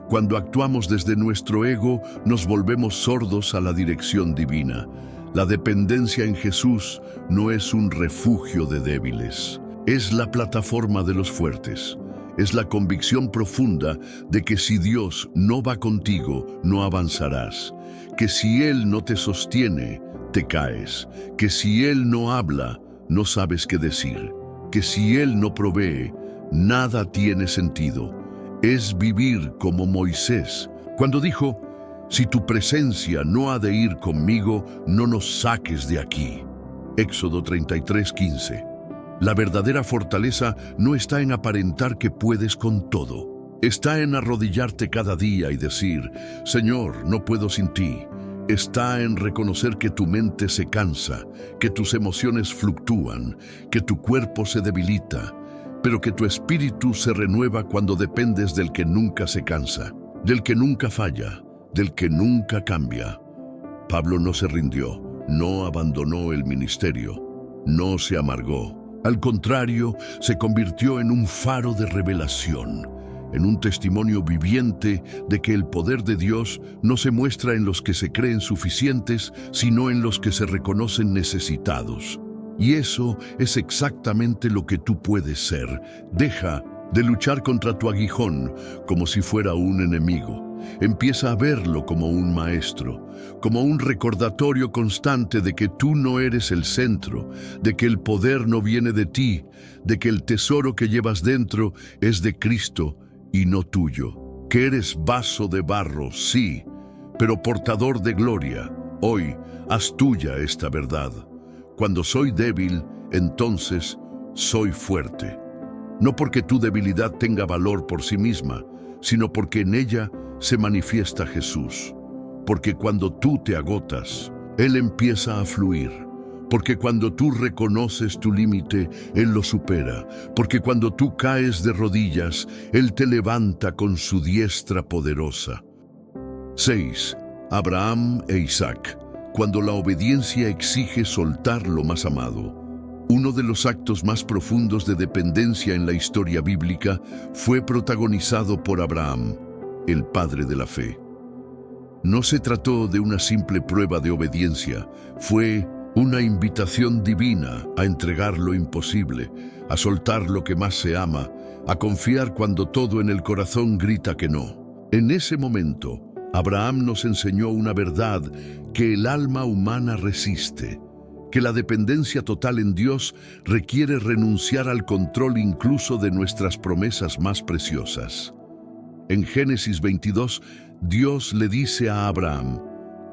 Cuando actuamos desde nuestro ego, nos volvemos sordos a la dirección divina. La dependencia en Jesús no es un refugio de débiles, es la plataforma de los fuertes. Es la convicción profunda de que si Dios no va contigo, no avanzarás. Que si Él no te sostiene, te caes. Que si Él no habla, no sabes qué decir. Que si Él no provee, nada tiene sentido. Es vivir como Moisés, cuando dijo: si tu presencia no ha de ir conmigo, no nos saques de aquí. Éxodo 33:15. La verdadera fortaleza no está en aparentar que puedes con todo. Está en arrodillarte cada día y decir, Señor, no puedo sin ti. Está en reconocer que tu mente se cansa, que tus emociones fluctúan, que tu cuerpo se debilita, pero que tu espíritu se renueva cuando dependes del que nunca se cansa, del que nunca falla, del que nunca cambia. Pablo no se rindió, no abandonó el ministerio, no se amargó. Al contrario, se convirtió en un faro de revelación, en un testimonio viviente de que el poder de Dios no se muestra en los que se creen suficientes, sino en los que se reconocen necesitados. Y eso es exactamente lo que tú puedes ser. Deja de luchar contra tu aguijón como si fuera un enemigo. Empieza a verlo como un maestro, como un recordatorio constante de que tú no eres el centro, de que el poder no viene de ti, de que el tesoro que llevas dentro es de Cristo y no tuyo, que eres vaso de barro, sí, pero portador de gloria. Hoy, haz tuya esta verdad. Cuando soy débil, entonces soy fuerte. No porque tu debilidad tenga valor por sí misma, sino porque en ella se manifiesta Jesús. Porque cuando tú te agotas, Él empieza a fluir. Porque cuando tú reconoces tu límite, Él lo supera. Porque cuando tú caes de rodillas, Él te levanta con su diestra poderosa. 6. Abraham e Isaac. Cuando la obediencia exige soltar lo más amado. Uno de los actos más profundos de dependencia en la historia bíblica fue protagonizado por Abraham, el padre de la fe. No se trató de una simple prueba de obediencia, fue una invitación divina a entregar lo imposible, a soltar lo que más se ama, a confiar cuando todo en el corazón grita que no. En ese momento, Abraham nos enseñó una verdad que el alma humana resiste, que la dependencia total en Dios requiere renunciar al control incluso de nuestras promesas más preciosas. En Génesis 22, Dios le dice a Abraham,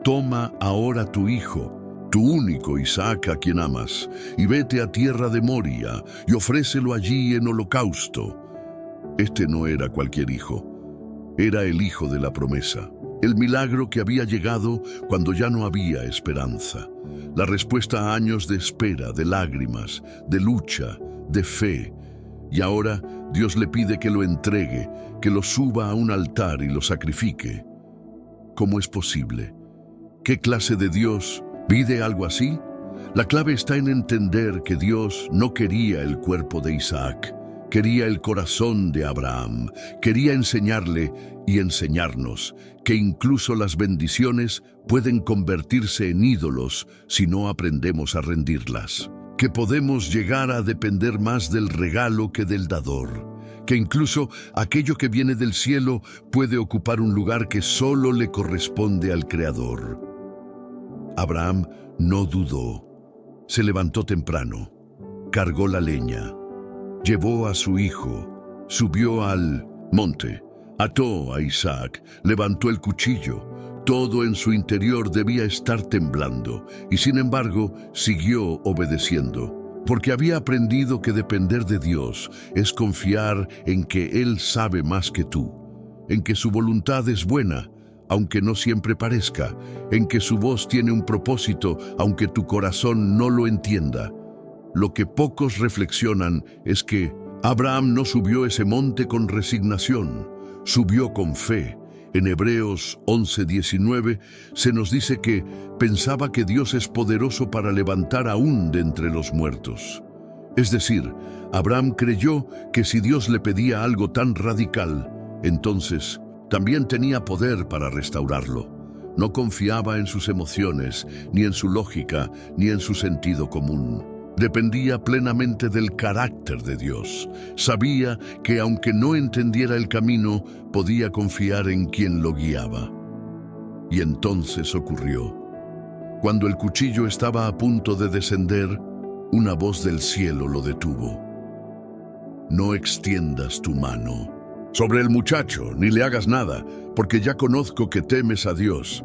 toma ahora tu hijo, tu único Isaac a quien amas, y vete a tierra de Moria y ofrécelo allí en holocausto. Este no era cualquier hijo, era el hijo de la promesa, el milagro que había llegado cuando ya no había esperanza, la respuesta a años de espera, de lágrimas, de lucha, de fe. Y ahora Dios le pide que lo entregue, que lo suba a un altar y lo sacrifique. ¿Cómo es posible? ¿Qué clase de Dios pide algo así? La clave está en entender que Dios no quería el cuerpo de Isaac, quería el corazón de Abraham, quería enseñarle y enseñarnos que incluso las bendiciones pueden convertirse en ídolos si no aprendemos a rendirlas. Que podemos llegar a depender más del regalo que del dador, que incluso aquello que viene del cielo puede ocupar un lugar que solo le corresponde al Creador. Abraham no dudó, se levantó temprano, cargó la leña, llevó a su hijo, subió al monte, ató a Isaac, levantó el cuchillo. Todo en su interior debía estar temblando, y sin embargo siguió obedeciendo, porque había aprendido que depender de Dios es confiar en que Él sabe más que tú, en que su voluntad es buena, aunque no siempre parezca, en que su voz tiene un propósito, aunque tu corazón no lo entienda. Lo que pocos reflexionan es que Abraham no subió ese monte con resignación, subió con fe. En Hebreos 11:19 se nos dice que pensaba que Dios es poderoso para levantar aún de entre los muertos. Es decir, Abraham creyó que si Dios le pedía algo tan radical, entonces también tenía poder para restaurarlo. No confiaba en sus emociones, ni en su lógica, ni en su sentido común. Dependía plenamente del carácter de Dios. Sabía que aunque no entendiera el camino, podía confiar en quien lo guiaba. Y entonces ocurrió. Cuando el cuchillo estaba a punto de descender, una voz del cielo lo detuvo. No extiendas tu mano sobre el muchacho, ni le hagas nada, porque ya conozco que temes a Dios.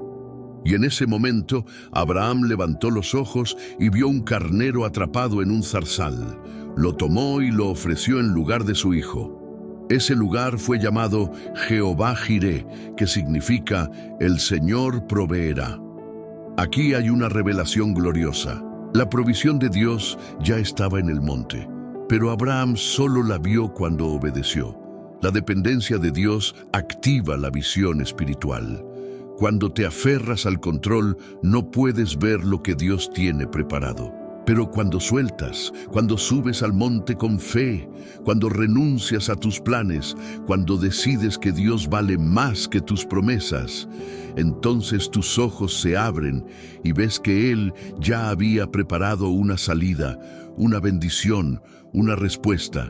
Y en ese momento, Abraham levantó los ojos y vio un carnero atrapado en un zarzal, lo tomó y lo ofreció en lugar de su hijo. Ese lugar fue llamado Jehová Jireh, que significa el Señor proveerá. Aquí hay una revelación gloriosa. La provisión de Dios ya estaba en el monte, pero Abraham solo la vio cuando obedeció. La dependencia de Dios activa la visión espiritual. Cuando te aferras al control, no puedes ver lo que Dios tiene preparado. Pero cuando sueltas, cuando subes al monte con fe, cuando renuncias a tus planes, cuando decides que Dios vale más que tus promesas, entonces tus ojos se abren y ves que Él ya había preparado una salida, una bendición, una respuesta.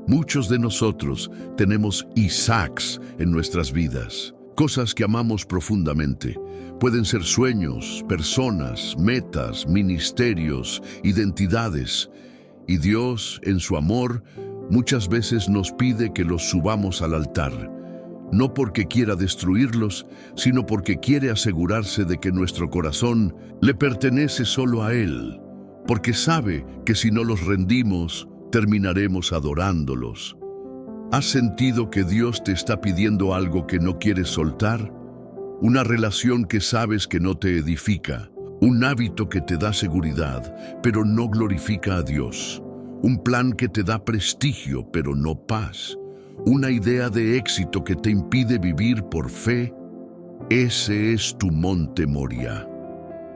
Muchos de nosotros tenemos Isaacs en nuestras vidas. Cosas que amamos profundamente. Pueden ser sueños, personas, metas, ministerios, identidades. Y Dios, en su amor, muchas veces nos pide que los subamos al altar. No porque quiera destruirlos, sino porque quiere asegurarse de que nuestro corazón le pertenece solo a Él. Porque sabe que si no los rendimos, terminaremos adorándolos. ¿Has sentido que Dios te está pidiendo algo que no quieres soltar? Una relación que sabes que no te edifica, un hábito que te da seguridad, pero no glorifica a Dios, un plan que te da prestigio, pero no paz, una idea de éxito que te impide vivir por fe. Ese es tu monte Moria,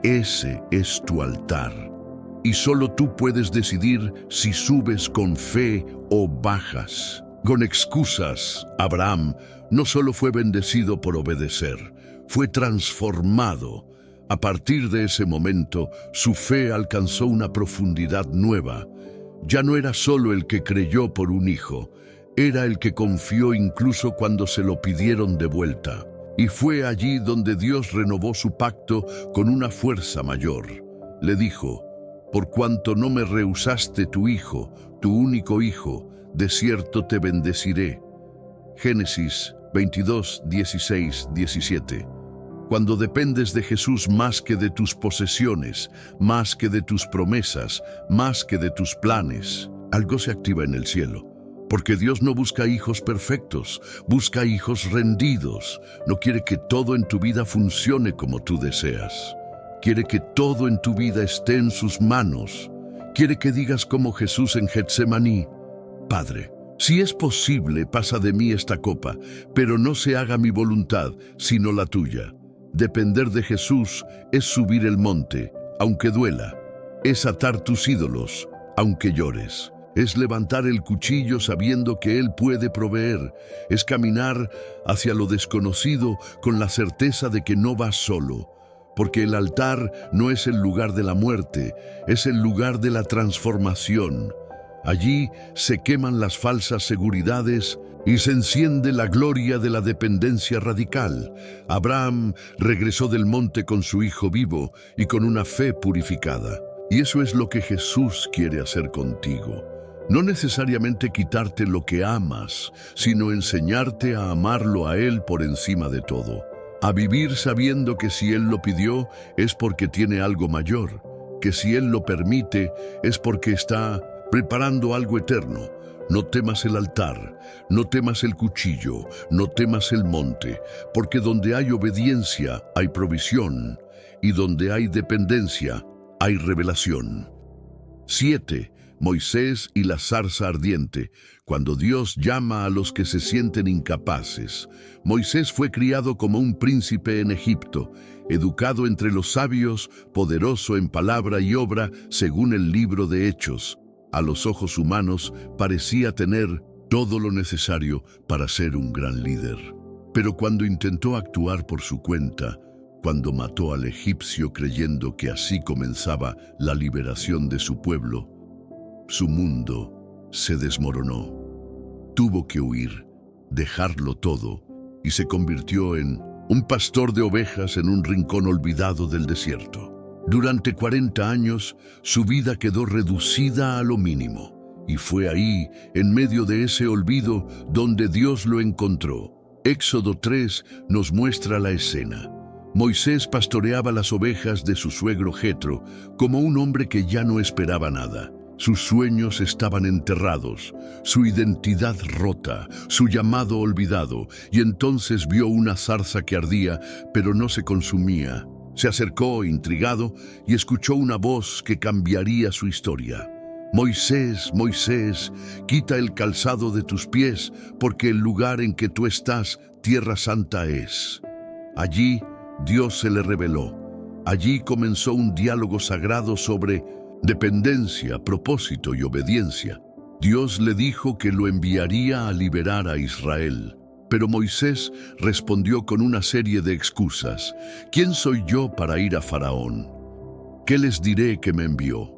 ese es tu altar, y solo tú puedes decidir si subes con fe o bajas. Con excusas, Abraham no solo fue bendecido por obedecer, fue transformado. A partir de ese momento, su fe alcanzó una profundidad nueva. Ya no era solo el que creyó por un hijo, era el que confió incluso cuando se lo pidieron de vuelta. Y fue allí donde Dios renovó su pacto con una fuerza mayor. Le dijo: «Por cuanto no me rehusaste tu hijo, tu único hijo, de cierto te bendeciré». Génesis 22, 16, 17. Cuando dependes de Jesús más que de tus posesiones, más que de tus promesas, más que de tus planes, algo se activa en el cielo. Porque Dios no busca hijos perfectos, busca hijos rendidos. No quiere que todo en tu vida funcione como tú deseas. Quiere que todo en tu vida esté en sus manos. Quiere que digas como Jesús en Getsemaní: «Padre, si es posible, pasa de mí esta copa, pero no se haga mi voluntad, sino la tuya». Depender de Jesús es subir el monte, aunque duela. Es atar tus ídolos, aunque llores. Es levantar el cuchillo sabiendo que Él puede proveer. Es caminar hacia lo desconocido con la certeza de que no vas solo. Porque el altar no es el lugar de la muerte, es el lugar de la transformación. Allí se queman las falsas seguridades y se enciende la gloria de la dependencia radical. Abraham regresó del monte con su hijo vivo y con una fe purificada. Y eso es lo que Jesús quiere hacer contigo. No necesariamente quitarte lo que amas, sino enseñarte a amarlo a Él por encima de todo. A vivir sabiendo que si Él lo pidió es porque tiene algo mayor, que si Él lo permite es porque está preparando algo eterno. No temas el altar, no temas el cuchillo, no temas el monte, porque donde hay obediencia hay provisión, y donde hay dependencia hay revelación. 7. Moisés y la zarza ardiente. Cuando Dios llama a los que se sienten incapaces. Moisés fue criado como un príncipe en Egipto, educado entre los sabios, poderoso en palabra y obra, según el libro de Hechos. A los ojos humanos parecía tener todo lo necesario para ser un gran líder. Pero cuando intentó actuar por su cuenta, cuando mató al egipcio creyendo que así comenzaba la liberación de su pueblo, su mundo se desmoronó. Tuvo que huir, dejarlo todo, y se convirtió en un pastor de ovejas en un rincón olvidado del desierto. Durante 40 años, su vida quedó reducida a lo mínimo, y fue ahí, en medio de ese olvido, donde Dios lo encontró. Éxodo 3 nos muestra la escena. Moisés pastoreaba las ovejas de su suegro Jetro, como un hombre que ya no esperaba nada. Sus sueños estaban enterrados, su identidad rota, su llamado olvidado, y entonces vio una zarza que ardía, pero no se consumía. Se acercó, intrigado, y escuchó una voz que cambiaría su historia. Moisés, Moisés, quita el calzado de tus pies, porque el lugar en que tú estás, tierra santa es. Allí Dios se le reveló. Allí comenzó un diálogo sagrado sobre dependencia, propósito y obediencia. Dios le dijo que lo enviaría a liberar a Israel. Pero Moisés respondió con una serie de excusas. ¿Quién soy yo para ir a Faraón? ¿Qué les diré que me envió?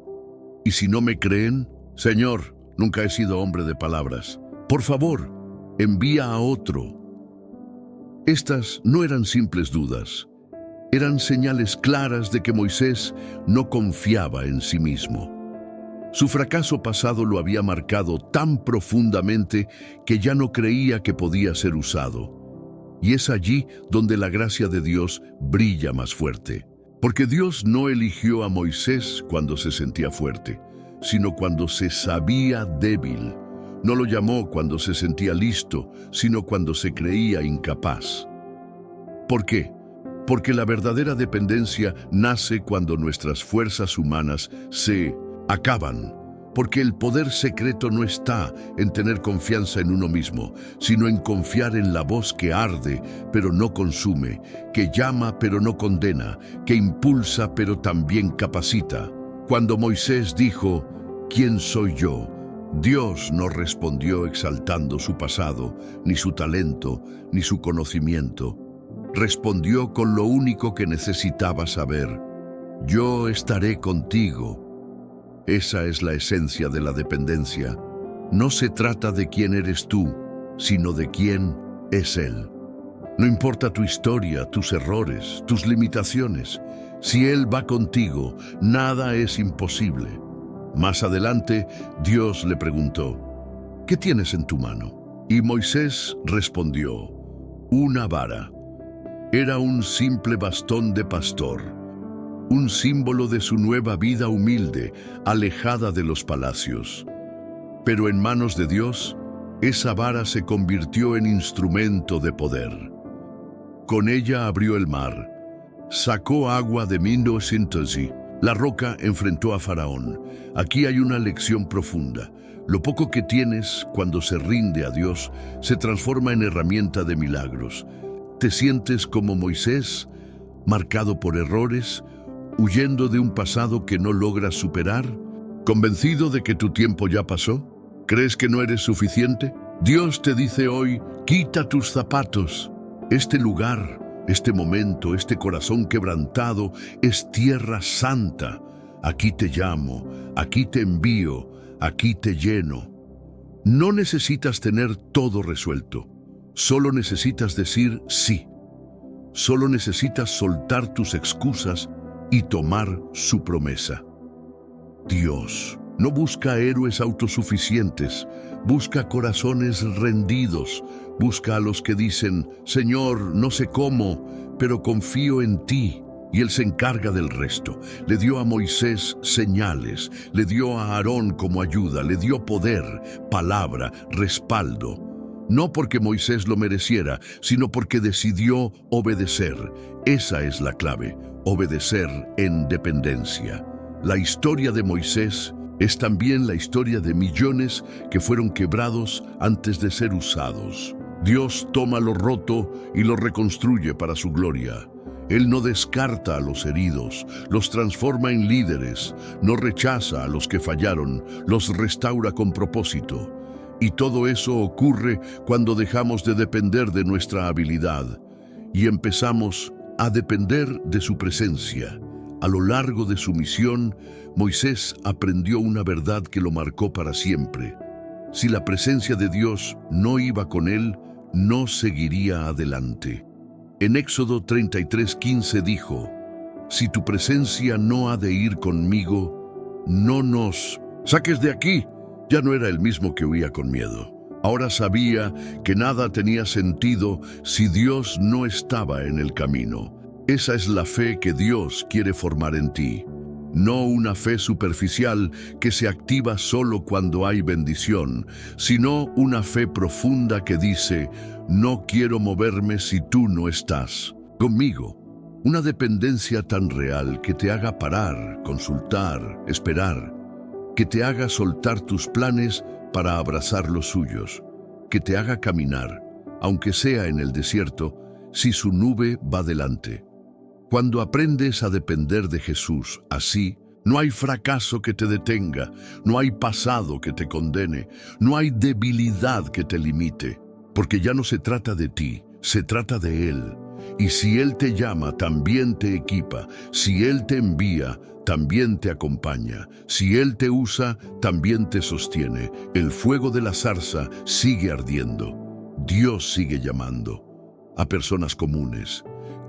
Y si no me creen, Señor, nunca he sido hombre de palabras. Por favor, envía a otro. Estas no eran simples dudas. Eran señales claras de que Moisés no confiaba en sí mismo. Su fracaso pasado lo había marcado tan profundamente que ya no creía que podía ser usado. Y es allí donde la gracia de Dios brilla más fuerte. Porque Dios no eligió a Moisés cuando se sentía fuerte, sino cuando se sabía débil. No lo llamó cuando se sentía listo, sino cuando se creía incapaz. ¿Por qué? Porque la verdadera dependencia nace cuando nuestras fuerzas humanas se acaban. Porque el poder secreto no está en tener confianza en uno mismo, sino en confiar en la voz que arde, pero no consume, que llama, pero no condena, que impulsa, pero también capacita. Cuando Moisés dijo, ¿quién soy yo?, Dios no respondió exaltando su pasado, ni su talento, ni su conocimiento. Respondió con lo único que necesitaba saber. Yo estaré contigo. Esa es la esencia de la dependencia. No se trata de quién eres tú, sino de quién es Él. No importa tu historia, tus errores, tus limitaciones. Si Él va contigo, nada es imposible. Más adelante, Dios le preguntó, ¿qué tienes en tu mano? Y Moisés respondió, una vara. Era un simple bastón de pastor, un símbolo de su nueva vida humilde, alejada de los palacios. Pero en manos de Dios, esa vara se convirtió en instrumento de poder. Con ella abrió el mar, sacó agua de Mindo Sintosi. La roca enfrentó a Faraón. Aquí hay una lección profunda. Lo poco que tienes cuando se rinde a Dios se transforma en herramienta de milagros. ¿Te sientes como Moisés, marcado por errores, huyendo de un pasado que no logras superar? ¿Convencido de que tu tiempo ya pasó? ¿Crees que no eres suficiente? Dios te dice hoy, quita tus zapatos. Este lugar, este momento, este corazón quebrantado es tierra santa. Aquí te llamo, aquí te envío, aquí te lleno. No necesitas tener todo resuelto. Solo necesitas decir sí. Solo necesitas soltar tus excusas y tomar su promesa. Dios no busca héroes autosuficientes, busca corazones rendidos, busca a los que dicen, Señor, no sé cómo, pero confío en ti, y Él se encarga del resto. Le dio a Moisés señales, le dio a Aarón como ayuda, le dio poder, palabra, respaldo. No porque Moisés lo mereciera, sino porque decidió obedecer. Esa es la clave, obedecer en dependencia. La historia de Moisés es también la historia de millones que fueron quebrados antes de ser usados. Dios toma lo roto y lo reconstruye para su gloria. Él no descarta a los heridos, los transforma en líderes, no rechaza a los que fallaron, los restaura con propósito. Y todo eso ocurre cuando dejamos de depender de nuestra habilidad y empezamos a depender de su presencia. A lo largo de su misión, Moisés aprendió una verdad que lo marcó para siempre. Si la presencia de Dios no iba con él, no seguiría adelante. En Éxodo 33:15 dijo, si tu presencia no ha de ir conmigo, no nos saques de aquí. Ya no era el mismo que huía con miedo. Ahora sabía que nada tenía sentido si Dios no estaba en el camino. Esa es la fe que Dios quiere formar en ti. No una fe superficial que se activa solo cuando hay bendición, sino una fe profunda que dice, no quiero moverme si tú no estás conmigo. Una dependencia tan real que te haga parar, consultar, esperar, que te haga soltar tus planes para abrazar los suyos, que te haga caminar, aunque sea en el desierto, si su nube va delante. Cuando aprendes a depender de Jesús así, no hay fracaso que te detenga, no hay pasado que te condene, no hay debilidad que te limite, porque ya no se trata de ti, se trata de Él. Y si Él te llama, también te equipa. Si Él te envía, también te acompaña. Si Él te usa, también te sostiene. El fuego de la zarza sigue ardiendo. Dios sigue llamando a personas comunes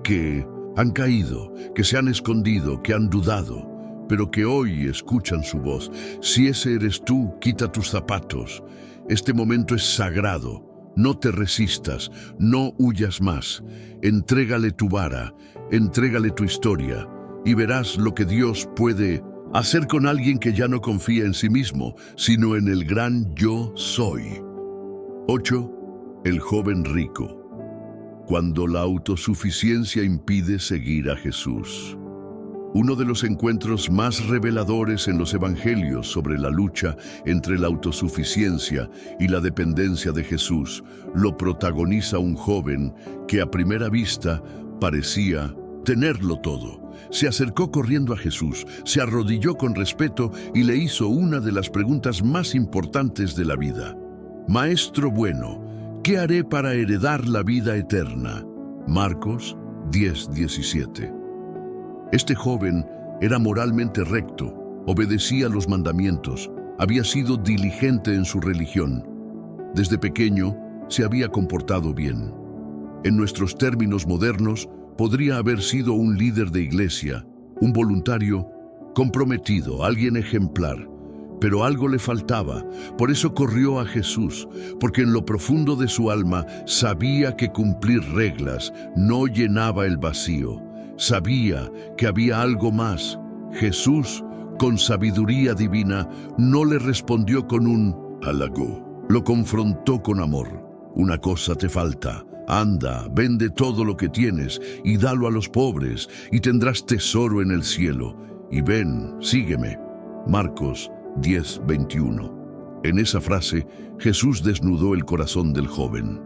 que han caído, que se han escondido, que han dudado, pero que hoy escuchan su voz. Si ese eres tú, quita tus zapatos. Este momento es sagrado. No te resistas, no huyas más. Entrégale tu vara, entrégale tu historia y verás lo que Dios puede hacer con alguien que ya no confía en sí mismo, sino en el gran yo soy. 8. El joven rico. Cuando la autosuficiencia impide seguir a Jesús. Uno de los encuentros más reveladores en los evangelios sobre la lucha entre la autosuficiencia y la dependencia de Jesús lo protagoniza un joven que a primera vista parecía tenerlo todo. Se acercó corriendo a Jesús, se arrodilló con respeto y le hizo una de las preguntas más importantes de la vida. Maestro bueno, ¿qué haré para heredar la vida eterna? Marcos 10:17. Este joven era moralmente recto, obedecía los mandamientos, había sido diligente en su religión. Desde pequeño se había comportado bien. En nuestros términos modernos, podría haber sido un líder de iglesia, un voluntario comprometido, alguien ejemplar. Pero algo le faltaba, por eso corrió a Jesús, porque en lo profundo de su alma sabía que cumplir reglas no llenaba el vacío. Sabía que había algo más. Jesús, con sabiduría divina, no le respondió con un halago. Lo confrontó con amor. Una cosa te falta. Anda, vende todo lo que tienes y dalo a los pobres, y tendrás tesoro en el cielo. Y ven, sígueme. Marcos 10:21. En esa frase, Jesús desnudó el corazón del joven.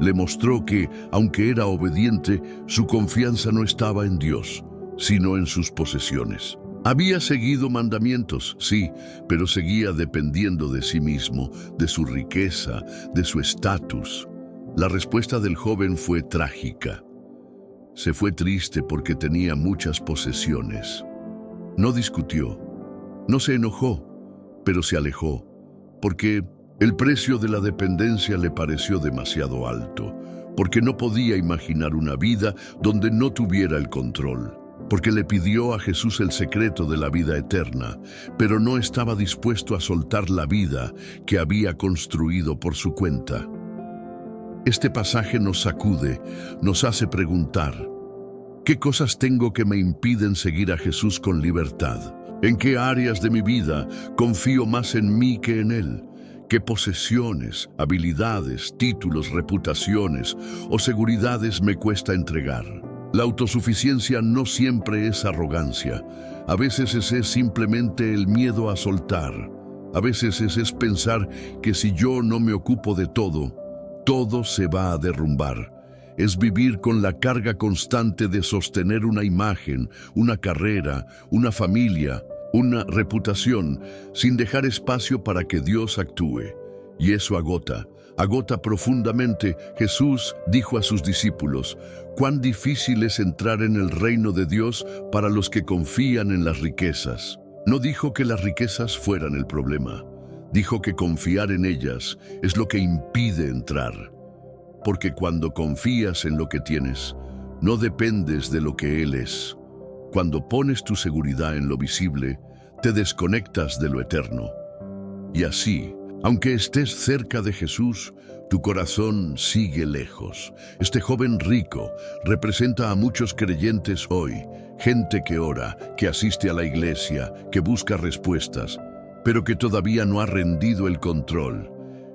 Le mostró que, aunque era obediente, su confianza no estaba en Dios, sino en sus posesiones. Había seguido mandamientos, sí, pero seguía dependiendo de sí mismo, de su riqueza, de su estatus. La respuesta del joven fue trágica. Se fue triste porque tenía muchas posesiones. No discutió, no se enojó, pero se alejó, porque el precio de la dependencia le pareció demasiado alto, porque no podía imaginar una vida donde no tuviera el control, porque le pidió a Jesús el secreto de la vida eterna, pero no estaba dispuesto a soltar la vida que había construido por su cuenta. Este pasaje nos sacude, nos hace preguntar, ¿qué cosas tengo que me impiden seguir a Jesús con libertad? ¿En qué áreas de mi vida confío más en mí que en Él? ¿Qué posesiones, habilidades, títulos, reputaciones o seguridades me cuesta entregar? La autosuficiencia no siempre es arrogancia. A veces es simplemente el miedo a soltar. A veces es pensar que si yo no me ocupo de todo, todo se va a derrumbar. Es vivir con la carga constante de sostener una imagen, una carrera, una familia, una reputación, sin dejar espacio para que Dios actúe. Y eso agota profundamente. Jesús dijo a sus discípulos, cuán difícil es entrar en el reino de Dios para los que confían en las riquezas. No dijo que las riquezas fueran el problema. Dijo que confiar en ellas es lo que impide entrar. Porque cuando confías en lo que tienes, no dependes de lo que Él es. Cuando pones tu seguridad en lo visible, te desconectas de lo eterno. Y así, aunque estés cerca de Jesús, tu corazón sigue lejos. Este joven rico representa a muchos creyentes hoy. Gente que ora, que asiste a la iglesia, que busca respuestas, pero que todavía no ha rendido el control,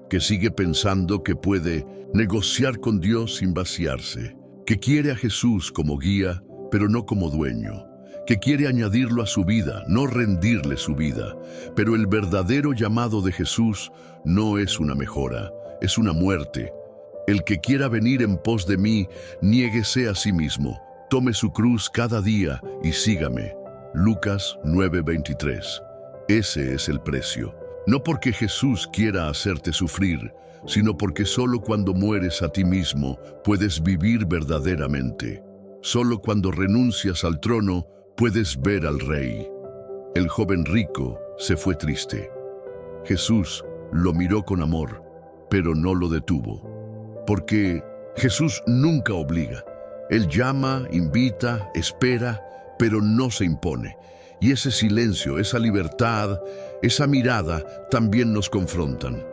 que sigue pensando que puede negociar con Dios sin vaciarse, que quiere a Jesús como guía, pero no como dueño, que quiere añadirlo a su vida, no rendirle su vida. Pero el verdadero llamado de Jesús no es una mejora, es una muerte. El que quiera venir en pos de mí, niéguese a sí mismo, tome su cruz cada día y sígame. Lucas 9:23. Ese es el precio. No porque Jesús quiera hacerte sufrir, sino porque solo cuando mueres a ti mismo puedes vivir verdaderamente. Solo cuando renuncias al trono puedes ver al Rey. El joven rico se fue triste. Jesús lo miró con amor, pero no lo detuvo. Porque Jesús nunca obliga. Él llama, invita, espera, pero no se impone. Y ese silencio, esa libertad, esa mirada también nos confrontan.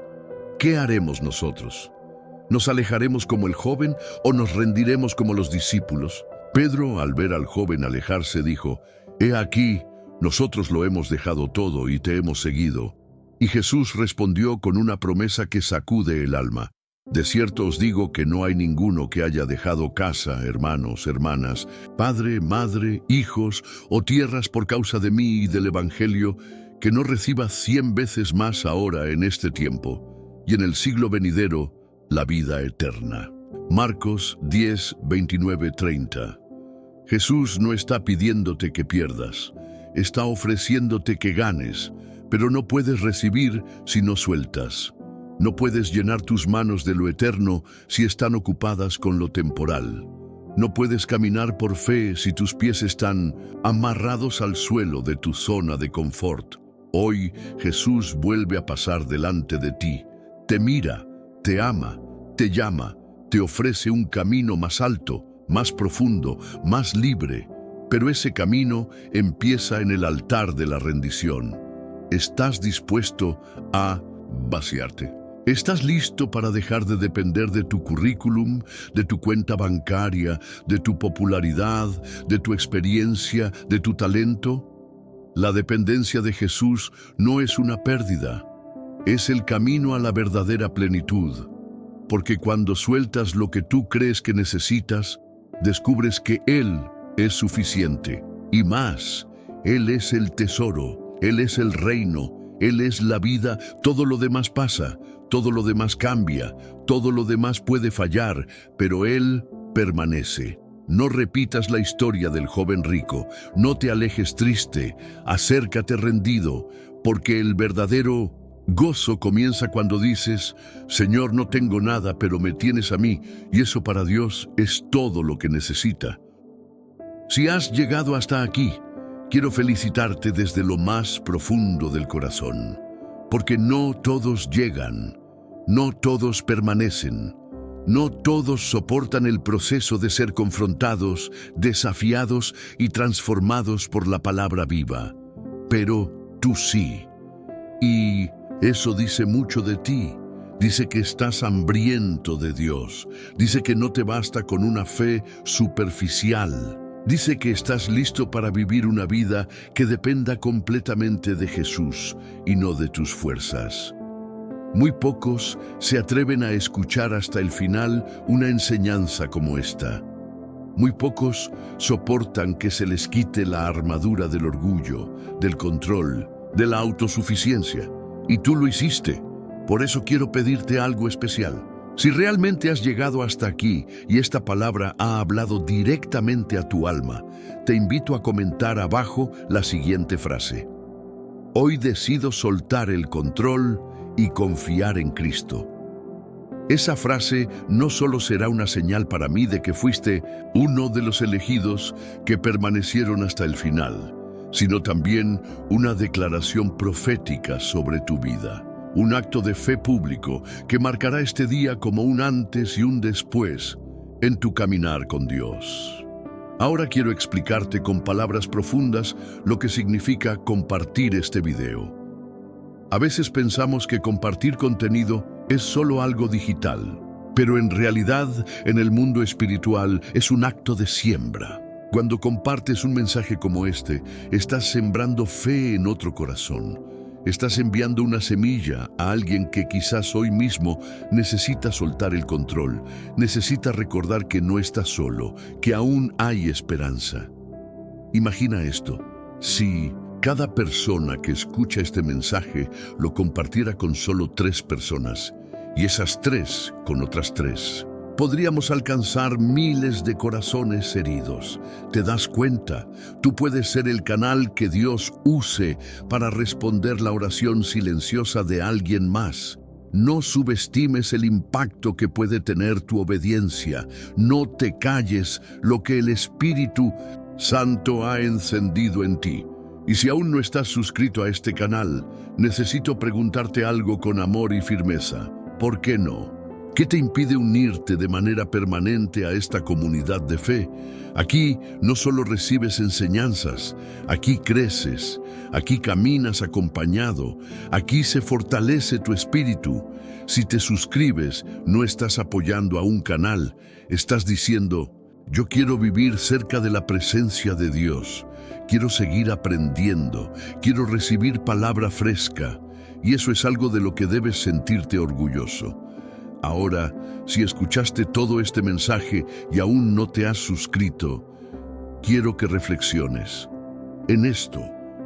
¿Qué haremos nosotros? ¿Nos alejaremos como el joven o nos rendiremos como los discípulos? Pedro, al ver al joven alejarse, dijo: «He aquí, nosotros lo hemos dejado todo y te hemos seguido». Y Jesús respondió con una promesa que sacude el alma. «De cierto os digo que no hay ninguno que haya dejado casa, hermanos, hermanas, padre, madre, hijos o tierras por causa de mí y del Evangelio, que no reciba 100 veces más ahora en este tiempo, y en el siglo venidero la vida eterna». Marcos 10, 29, 30. Jesús no está pidiéndote que pierdas, está ofreciéndote que ganes, pero no puedes recibir si no sueltas. No puedes llenar tus manos de lo eterno si están ocupadas con lo temporal. No puedes caminar por fe si tus pies están amarrados al suelo de tu zona de confort. Hoy Jesús vuelve a pasar delante de ti. Te mira, te ama, te llama, te ofrece un camino más alto, más profundo, más libre. Pero ese camino empieza en el altar de la rendición. ¿Estás dispuesto a vaciarte? ¿Estás listo para dejar de depender de tu currículum, de tu cuenta bancaria, de tu popularidad, de tu experiencia, de tu talento? La dependencia de Jesús no es una pérdida, es el camino a la verdadera plenitud. Porque cuando sueltas lo que tú crees que necesitas, descubres que Él es suficiente. Y más, Él es el tesoro, Él es el reino, Él es la vida. Todo lo demás pasa, todo lo demás cambia, todo lo demás puede fallar, pero Él permanece. No repitas la historia del joven rico, no te alejes triste, acércate rendido, porque el verdadero gozo comienza cuando dices: «Señor, no tengo nada, pero me tienes a mí», y eso para Dios es todo lo que necesita. Si has llegado hasta aquí, quiero felicitarte desde lo más profundo del corazón, porque no todos llegan, no todos permanecen, no todos soportan el proceso de ser confrontados, desafiados y transformados por la palabra viva. Pero tú sí. Y eso dice mucho de ti. Dice que estás hambriento de Dios. Dice que no te basta con una fe superficial. Dice que estás listo para vivir una vida que dependa completamente de Jesús y no de tus fuerzas. Muy pocos se atreven a escuchar hasta el final una enseñanza como esta. Muy pocos soportan que se les quite la armadura del orgullo, del control, de la autosuficiencia. Y tú lo hiciste. Por eso quiero pedirte algo especial. Si realmente has llegado hasta aquí y esta palabra ha hablado directamente a tu alma, te invito a comentar abajo la siguiente frase: «Hoy decido soltar el control y confiar en Cristo». Esa frase no solo será una señal para mí de que fuiste uno de los elegidos que permanecieron hasta el final, sino también una declaración profética sobre tu vida. Un acto de fe público que marcará este día como un antes y un después en tu caminar con Dios. Ahora quiero explicarte con palabras profundas lo que significa compartir este video. A veces pensamos que compartir contenido es solo algo digital, pero en realidad en el mundo espiritual es un acto de siembra. Cuando compartes un mensaje como este, estás sembrando fe en otro corazón. Estás enviando una semilla a alguien que quizás hoy mismo necesita soltar el control, necesita recordar que no está solo, que aún hay esperanza. Imagina esto: si cada persona que escucha este mensaje lo compartiera con solo 3 personas, y esas 3 con otras 3, podríamos alcanzar miles de corazones heridos. ¿Te das cuenta? Tú puedes ser el canal que Dios use para responder la oración silenciosa de alguien más. No subestimes el impacto que puede tener tu obediencia. No te calles lo que el Espíritu Santo ha encendido en ti. Y si aún no estás suscrito a este canal, necesito preguntarte algo con amor y firmeza. ¿Por qué no? ¿Qué te impide unirte de manera permanente a esta comunidad de fe? Aquí no solo recibes enseñanzas, aquí creces, aquí caminas acompañado, aquí se fortalece tu espíritu. Si te suscribes, no estás apoyando a un canal, estás diciendo: yo quiero vivir cerca de la presencia de Dios, quiero seguir aprendiendo, quiero recibir palabra fresca, y eso es algo de lo que debes sentirte orgulloso. Ahora, si escuchaste todo este mensaje y aún no te has suscrito, quiero que reflexiones en esto.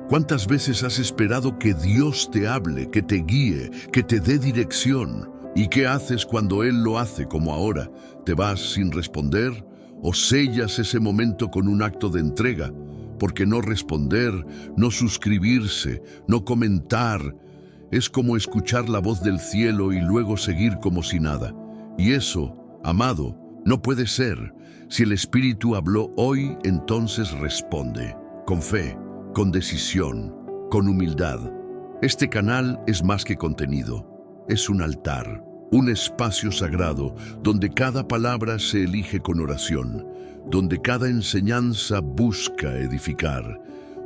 ¿Cuántas veces has esperado que Dios te hable, que te guíe, que te dé dirección? ¿Y qué haces cuando Él lo hace, como ahora? ¿Te vas sin responder o sellas ese momento con un acto de entrega? Porque no responder, no suscribirse, no comentar, es como escuchar la voz del cielo y luego seguir como si nada. Y eso, amado, no puede ser. Si el Espíritu habló hoy, entonces responde, con fe, con decisión, con humildad. Este canal es más que contenido, es un altar, un espacio sagrado donde cada palabra se elige con oración, donde cada enseñanza busca edificar,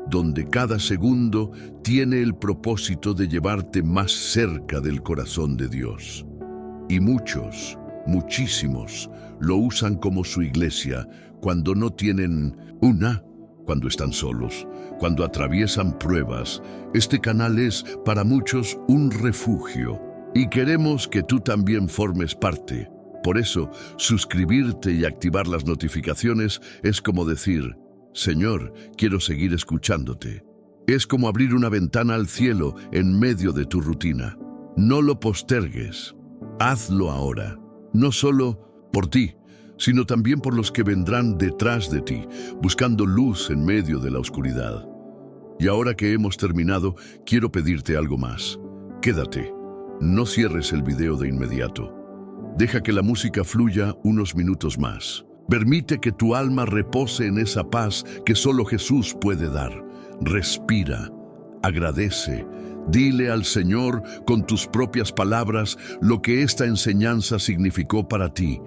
donde cada segundo tiene el propósito de llevarte más cerca del corazón de Dios. Y muchos, muchísimos, lo usan como su iglesia cuando no tienen cuando están solos, cuando atraviesan pruebas. Este canal es para muchos un refugio y queremos que tú también formes parte. Por eso, suscribirte y activar las notificaciones es como decir: Señor, quiero seguir escuchándote. Es como abrir una ventana al cielo en medio de tu rutina. No lo postergues. Hazlo ahora. No solo por ti, sino también por los que vendrán detrás de ti, buscando luz en medio de la oscuridad. Y ahora que hemos terminado, quiero pedirte algo más. Quédate. No cierres el video de inmediato. Deja que la música fluya unos minutos más. Permite que tu alma repose en esa paz que solo Jesús puede dar. Respira, agradece, dile al Señor con tus propias palabras lo que esta enseñanza significó para ti.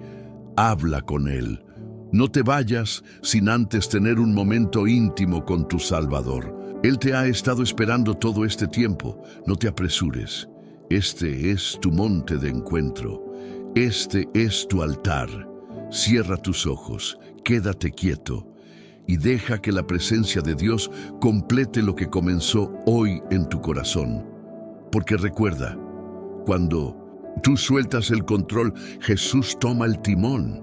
Habla con Él. No te vayas sin antes tener un momento íntimo con tu Salvador. Él te ha estado esperando todo este tiempo. No te apresures. Este es tu monte de encuentro. Este es tu altar. Cierra tus ojos, quédate quieto y deja que la presencia de Dios complete lo que comenzó hoy en tu corazón. Porque recuerda, cuando tú sueltas el control, Jesús toma el timón.